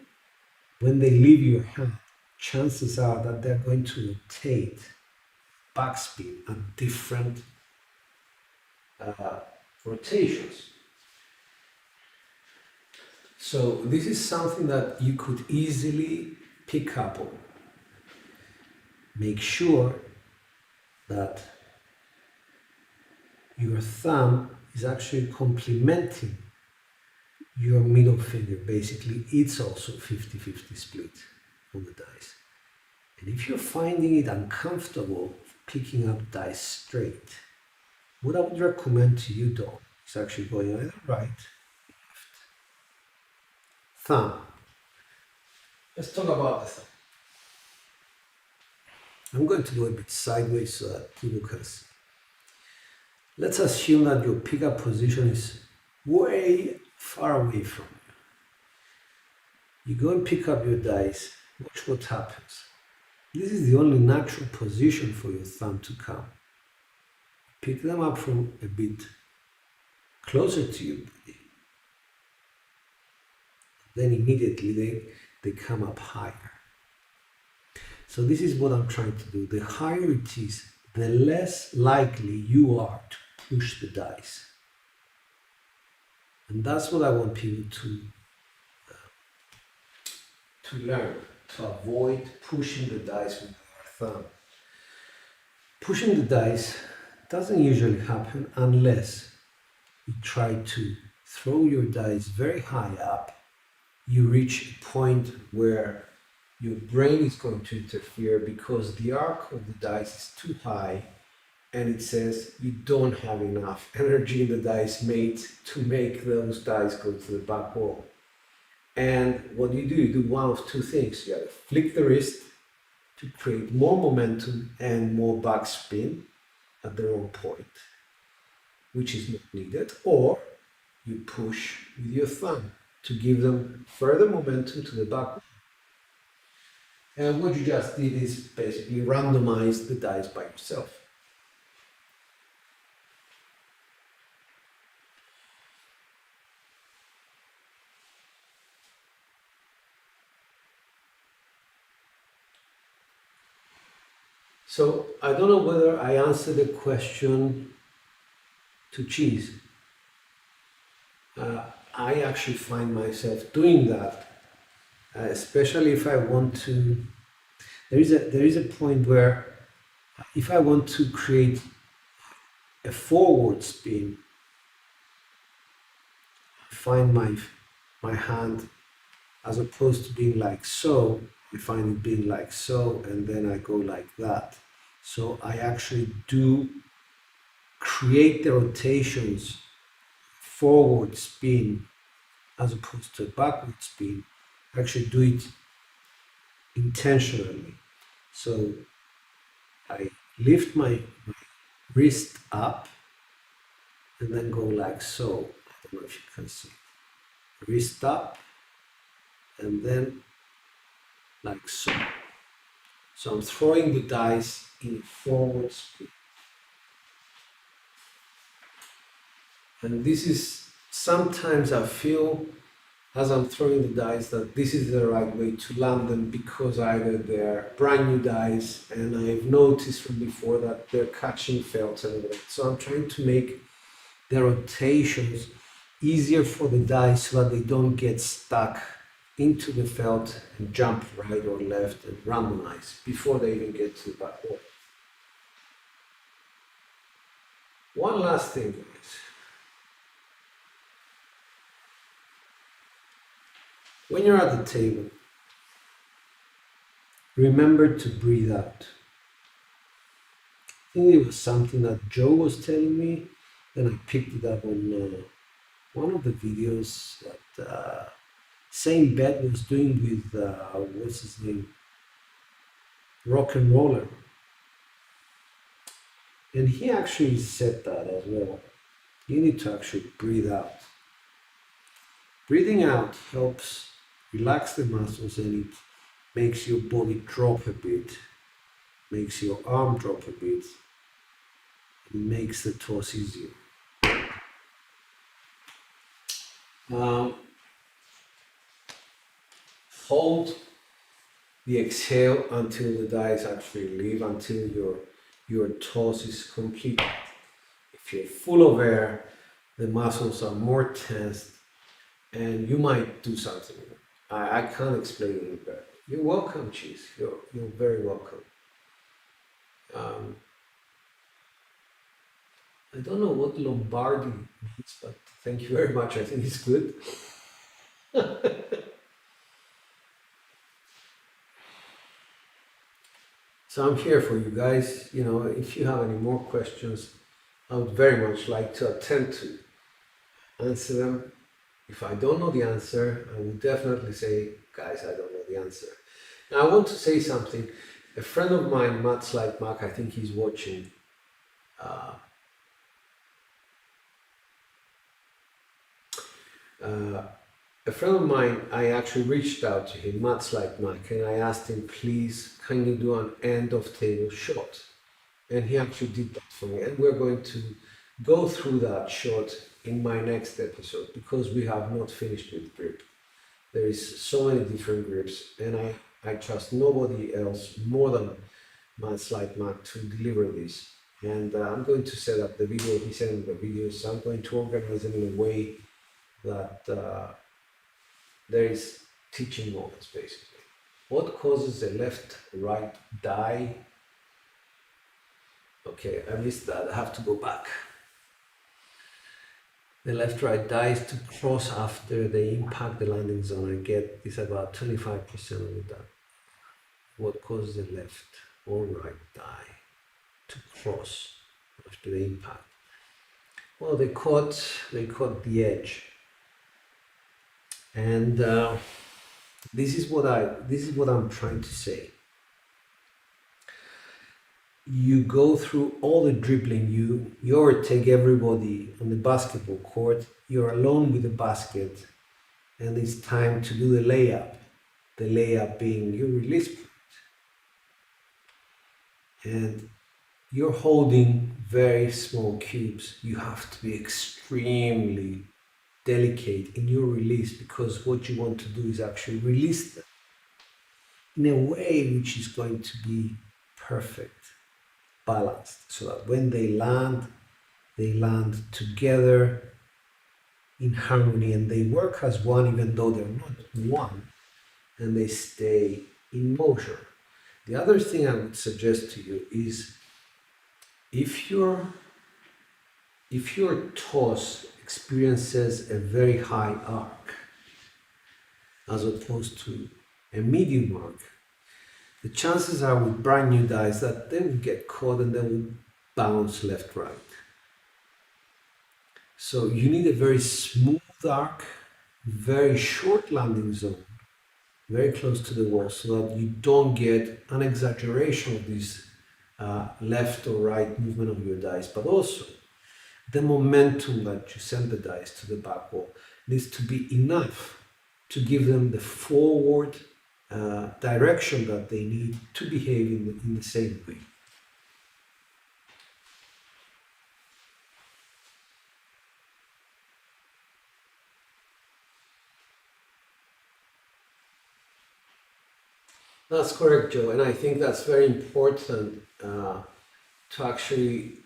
when they leave your hand, chances are that they're going to rotate backspin at different rotations. So this is something that you could easily pick up on. Make sure that your thumb is actually complementing your middle finger. Basically, it's also 50-50 split on the dice. And if you're finding it uncomfortable picking up dice straight, what I would recommend to you, Don, is actually going either right or left. Thumb. Let's talk about the thumb. I'm going to go a bit sideways so that people can see. Let's assume that your pickup position is way far away from you. You go and pick up your dice, watch what happens. This is the only natural position for your thumb to come. pick them up from a bit closer to you, then immediately they come up higher. So this is what I'm trying to do. The higher it is, the less likely you are to push the dice. And that's what I want people to learn, to avoid pushing the dice with their thumb. Pushing the dice doesn't usually happen unless you try to throw your dice very high up. You reach a point where your brain is going to interfere because the arc of the dice is too high, and it says you don't have enough energy in the dice mate to make those dice go to the back wall. And what you do one of two things. You either flick the wrist to create more momentum and more backspin at the wrong point, which is not needed, or you push with your thumb to give them further momentum to the back. And what you just did is basically randomize the dice by yourself. So I don't know whether I answered the question to cheese. I actually find myself doing that, especially if I want to. There is a point where, if I want to create a forward spin, I find my hand, as opposed to being like so, I find it being like so, and then I go like that. So I actually do create the rotations forward spin as opposed to a backward spin. I actually do it intentionally. So I lift my wrist up and then go like so. I don't know if you can see. Wrist up and then like so. So I'm throwing the dice in forward spin. And this is, sometimes I feel as I'm throwing the dice that this is the right way to land them, because either they're brand new dice and I've noticed from before that they're catching felt and everything. So I'm trying to make the rotations easier for the dice so that they don't get stuck into the felt and jump right or left and randomize before they even get to the back wall. One last thing, guys. When you're at the table, remember to breathe out. I think it was something that Joe was telling me, and I picked it up on one of the videos that Saint Bet was doing with, what's his name? Rock and Roller. And he actually said that as well. You need to actually breathe out. Breathing out helps relax the muscles, and it makes your body drop a bit, makes your arm drop a bit, it makes the toss easier. Hold the exhale until the dice actually leave, until your toss is complete. If you're full of air, the muscles are more tensed, and you might do something. I can't explain it better. You're welcome, Cheese. You're very welcome. I don't know what Lombardi means, but thank you very much. I think it's good. So I'm here for you guys. You know, if you have any more questions, I would very much like to attempt to answer them. If I don't know the answer, I will definitely say, guys, I don't know the answer. Now, I want to say something. A friend of mine, Matt's like Mac, I think he's watching. A friend of mine, I actually reached out to him, Matt's like Mac, and I asked him, please, can you do an end of table shot? And he actually did that for me. And we're going to go through that shot in my next episode because we have not finished with grip. There is so many different grips, and I trust nobody else more than Slide Mac to deliver this. And I'm going to set up the video. He sent me the videos. So I'm going to organize them in a way that there is teaching moments basically. What causes a left-right die? Okay, I missed that. I have to go back. The left-right die is to cross after they impact the landing zone. I get this about 25% of the die. What causes the left or right die to cross after the impact? Well, they caught the edge, and this is what I'm trying to say. You go through all the dribbling. You overtake everybody on the basketball court. You're alone with the basket, and it's time to do the layup. The layup being your release point. And you're holding very small cubes. You have to be extremely delicate in your release because what you want to do is actually release them in a way which is going to be perfect, balanced, so that when they land together in harmony and they work as one even though they're not one, and they stay in motion. The other thing I would suggest to you is if your toss experiences a very high arc as opposed to a medium arc, the chances are with brand new dice that they will get caught and they will bounce left right. So you need a very smooth arc, very short landing zone, very close to the wall, so that you don't get an exaggeration of this left or right movement of your dice, but also the momentum that you send the dice to the back wall needs to be enough to give them the forward direction that they need to behave in the same way. That's correct, Joe, and I think that's very important to actually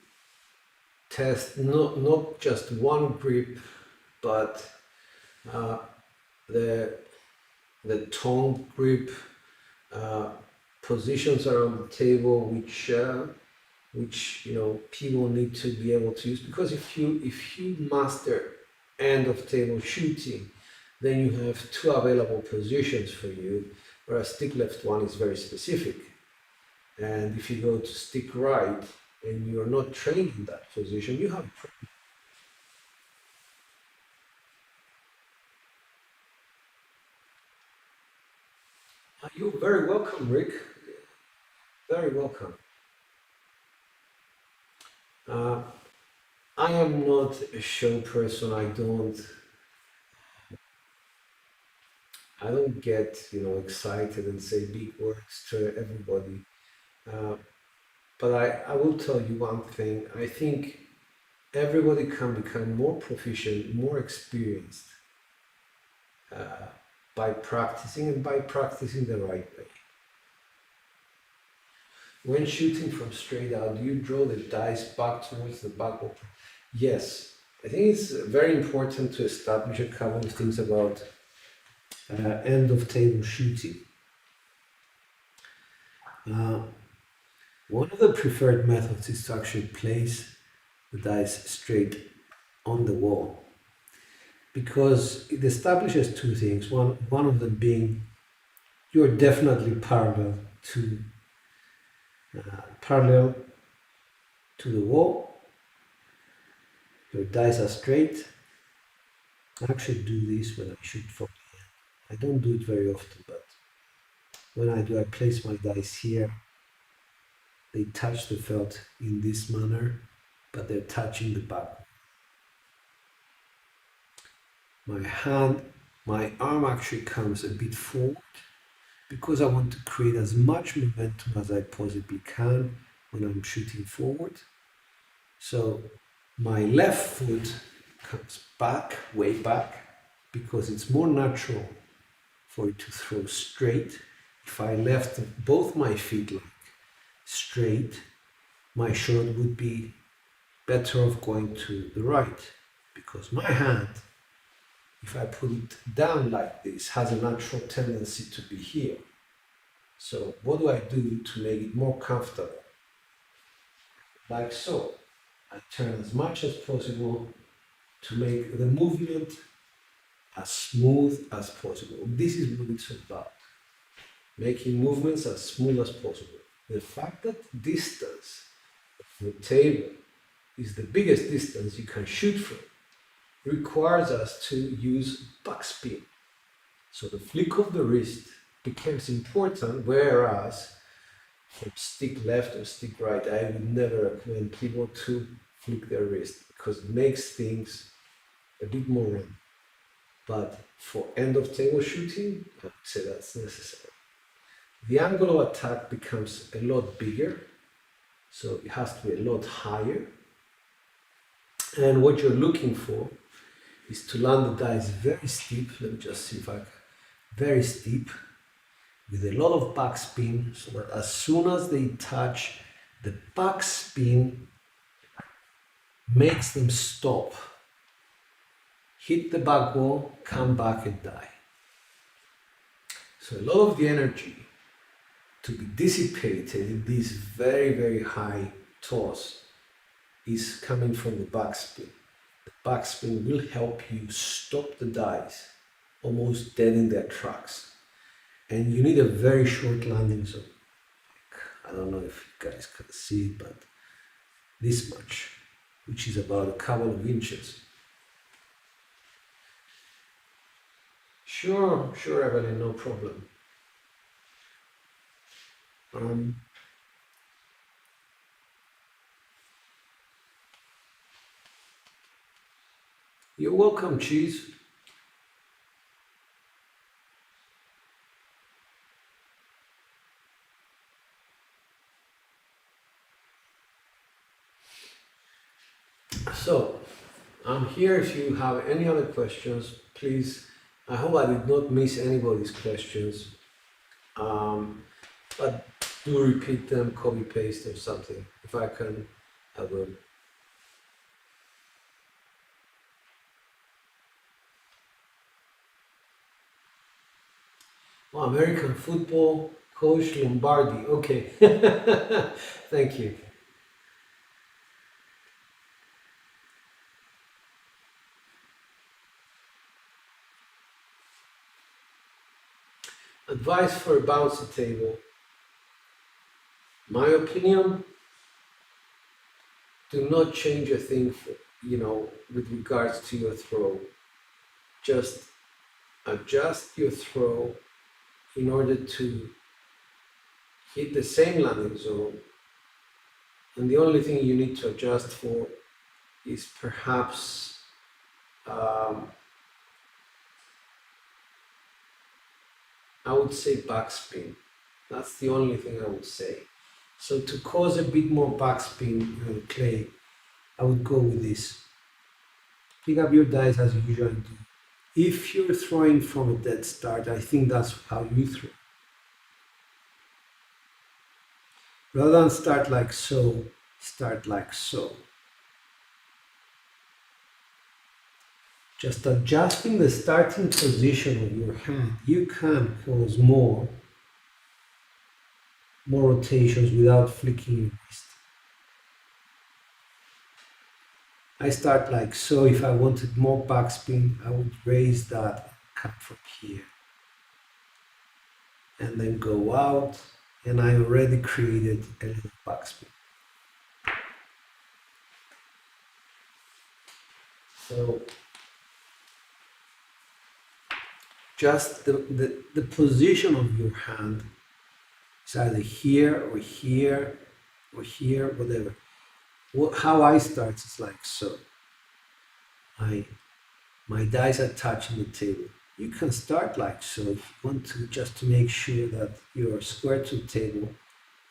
test not just one grip, but the tongue grip, positions around the table, which people need to be able to use, because if you master end of table shooting, then you have two available positions for you. Whereas stick left one is very specific. And if you go to stick right and you're not trained in that position, you have a problem. You're very welcome, Rick. Very welcome. I am not a show person. I don't get excited and say big words to everybody, but I will tell you one thing. I think everybody can become more proficient, more experienced by practicing, and by practicing the right way. When shooting from straight out, do you draw the dice back towards the back wall? Yes, I think it's very important to establish a couple of things about end of table shooting. One of the preferred methods is to actually place the dice straight on the wall, because it establishes two things. One of them being you're definitely parallel to the wall. Your dice are straight. I actually do this when I shoot from the end. I don't do it very often, but when I do, I place my dice here. They touch the felt in this manner, but they're touching the back. My arm actually comes a bit forward because I want to create as much momentum as I possibly can when I'm shooting forward. So my left foot comes back, way back, because it's more natural for it to throw straight. If I left both my feet like straight, my shot would be better off going to the right, because my hand, if I put it down like this, has a natural tendency to be here. So what do I do to make it more comfortable? Like so. I turn as much as possible to make the movement as smooth as possible. This is what it's about. Making movements as smooth as possible. The fact that distance of the table is the biggest distance you can shoot from requires us to use backspin. So the flick of the wrist becomes important, whereas from stick left or stick right, I would never recommend people to flick their wrist because it makes things a bit more run. But for end of table shooting, I would say that's necessary. The angle of attack becomes a lot bigger, so it has to be a lot higher. And what you're looking for is to land the dice very steep. Let me just see if I can. Very steep, with a lot of backspin, so that as soon as they touch, the backspin makes them stop, hit the back wall, come back and die. So a lot of the energy to be dissipated in this very, very high toss is coming from the backspin. The backspin will help you stop the dice almost dead in their tracks. And you need a very short landing zone. I don't know if you guys can see it, but this much, which is about a couple of inches. Sure, Evelyn, no problem. You're welcome, Cheese. So, I'm here if you have any other questions, please. I hope I did not miss anybody's questions. But do repeat them, copy paste or something. If I can, I will. Oh, American football coach Lombardi. Okay. Thank you. Advice for a bouncy table. My opinion, do not change a thing for, with regards to your throw. Just adjust your throw in order to hit the same landing zone. And the only thing you need to adjust for is perhaps I would say backspin. That's the only thing I would say. So to cause a bit more backspin clay, I would go with this. Pick up your dice as you usually do. If you're throwing from a dead start, I think that's how you throw. Rather than start like so, start like so. Just adjusting the starting position of your hand, you can cause more rotations without flicking your wrist. I start like so. If I wanted more backspin, I would raise that, come from here, and then go out, and I already created a little backspin. So just the position of your hand is either here or here or here, whatever. How I start is like so. My dice are touching the table. You can start like so if you want to, just to make sure that you're square to the table,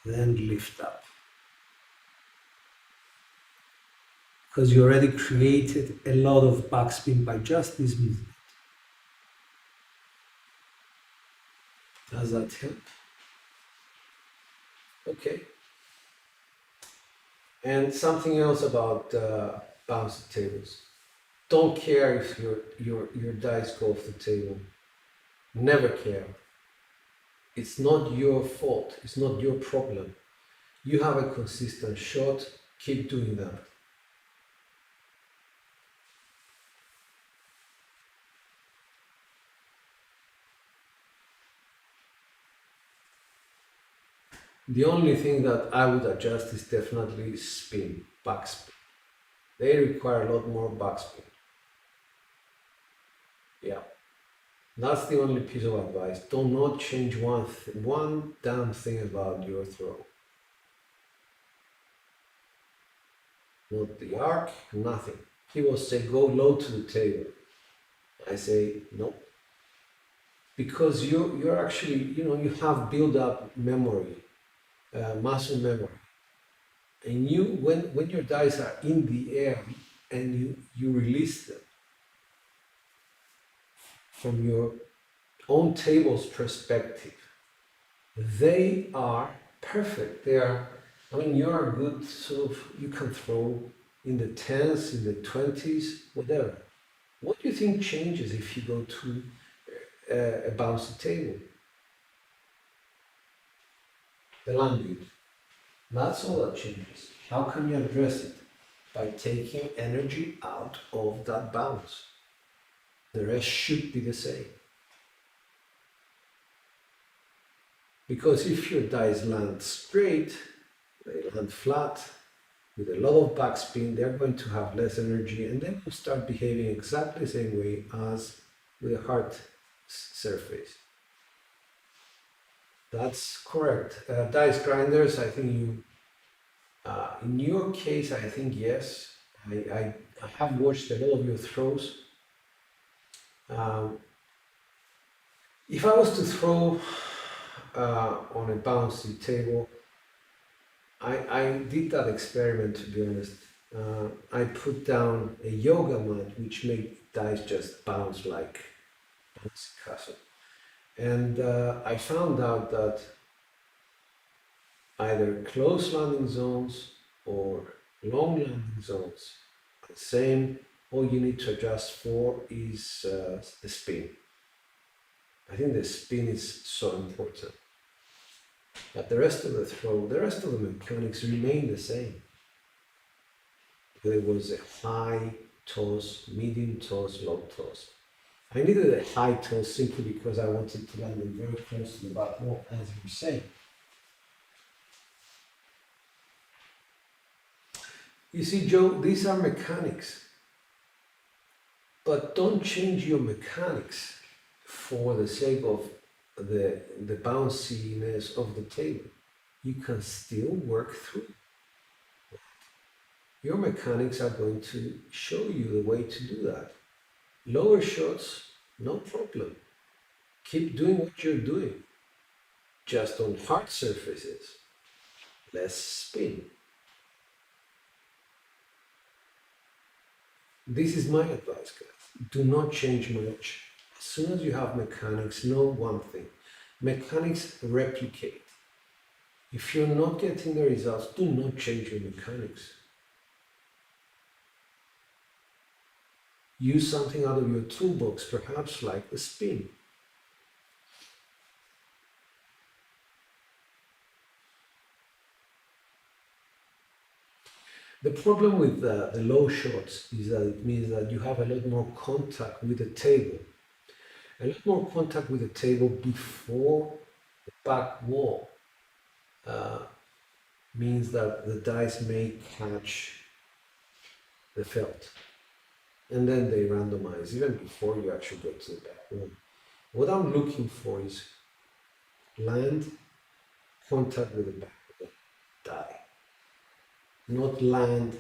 then lift up. because you already created a lot of backspin by just this movement. Does that help? Okay. And something else about bouncy tables. Don't care if your dice go off the table. Never care. It's not your fault. It's not your problem. You have a consistent shot. Keep doing that. The only thing that I would adjust is definitely spin, backspin. They require a lot more backspin. Yeah. That's the only piece of advice. Do not change one damn thing about your throw. Not the arc, nothing. People say go low to the table. I say no. Because you're actually, you have built up memory, muscle memory. And when your dice are in the air and you release them from your own table's perspective, they are perfect. You're a good you can throw in the 10s, in the 20s, whatever. What do you think changes if you go to a bouncy table? The landing. That's all that changes. How can you address it? By taking energy out of that bounce. The rest should be the same. Because if your dice land straight, they land flat, with a lot of backspin, they're going to have less energy and they will start behaving exactly the same way as with a hard surface. That's correct. Dice grinders, I think in your case, I think yes. I have watched a lot of your throws. If I was to throw on a bouncy table, I did that experiment, to be honest. I put down a yoga mat which made dice just bounce like a bouncy castle. And I found out that either close landing zones or long landing zones are the same. All you need to adjust for is the spin. I think the spin is so important. But the rest of the throw, the rest of the mechanics remain the same. There was a high toss, medium toss, low toss. I needed a high toss simply because I wanted to land them very close to the back wall, as you were saying. You see, Joe, these are mechanics. But don't change your mechanics for the sake of the bounciness of the table. You can still work through. Your mechanics are going to show you the way to do that. Lower shots, no problem. Keep doing what you're doing. Just on hard surfaces, less spin. This is my advice, guys. Do not change much. As soon as you have mechanics, know one thing. Mechanics replicate. If you're not getting the results, do not change your mechanics. Use something out of your toolbox, perhaps like the spin. The problem with the low shots is that it means that you have a lot more contact with the table. A lot more contact with the table before the back wall means that the dice may catch the felt. And then they randomize even before you actually get to the back wall. What I'm looking for is land, contact with the back of the die. Not land,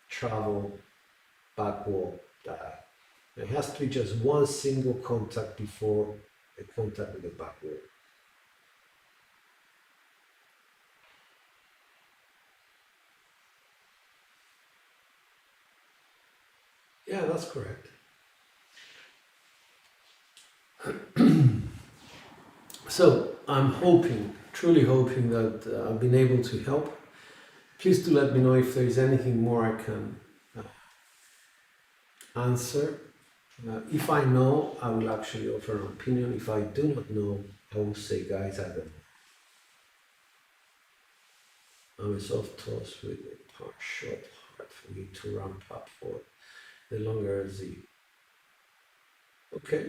travel, back wall, die. It has to be just one single contact before the contact with the back wall. Yeah, that's correct. So I'm hoping, truly hoping that I've been able to help. Please do let me know if there is anything more I can uh, answer. If I know, I will actually offer an opinion. If I do not know, I will say, guys, I don't know. I'm a soft toss with a short heart for me to ramp up for the longer Z. Okay.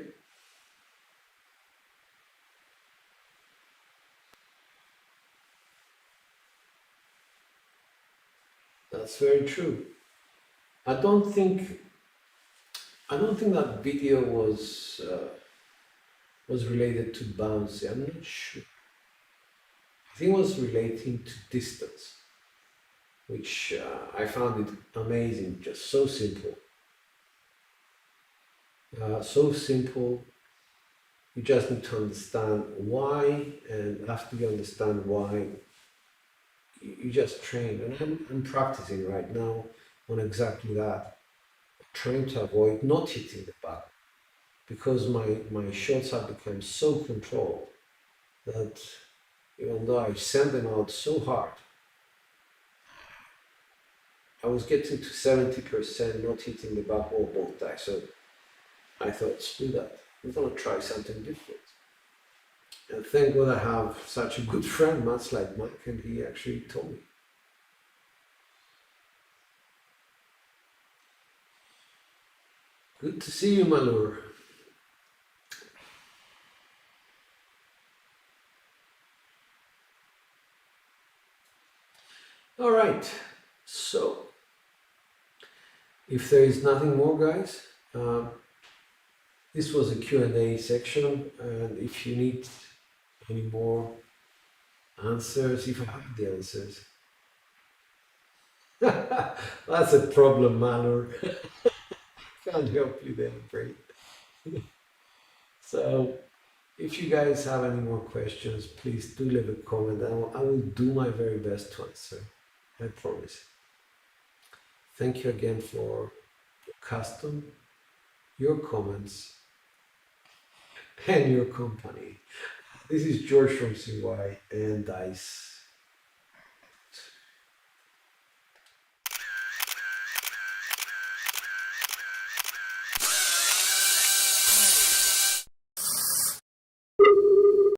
That's very true. I don't think that video was related to bouncy. I'm not sure. I think it was relating to distance, which I found it amazing. Just so simple. So simple. You just need to understand why, and after you understand why, you just train. And I'm practicing right now on exactly that, trying to avoid not hitting the back, because my shots have become so controlled that even though I send them out so hard, I was getting to 70% not hitting the back wall both times. So I thought, screw that. I'm gonna try something different. And thank God I have such a good friend, much like Mike, and he actually told me. Good to see you, Malur. All right, so if there is nothing more, guys, this was a Q&A section, and if you need any more answers, if I have the answers, that's a problem, Malur. Can't help you there, Brady. So if you guys have any more questions, please do leave a comment. I will do my very best to answer. I promise. Thank you again for your custom, your comments, and your company. This is George from CY and DICE.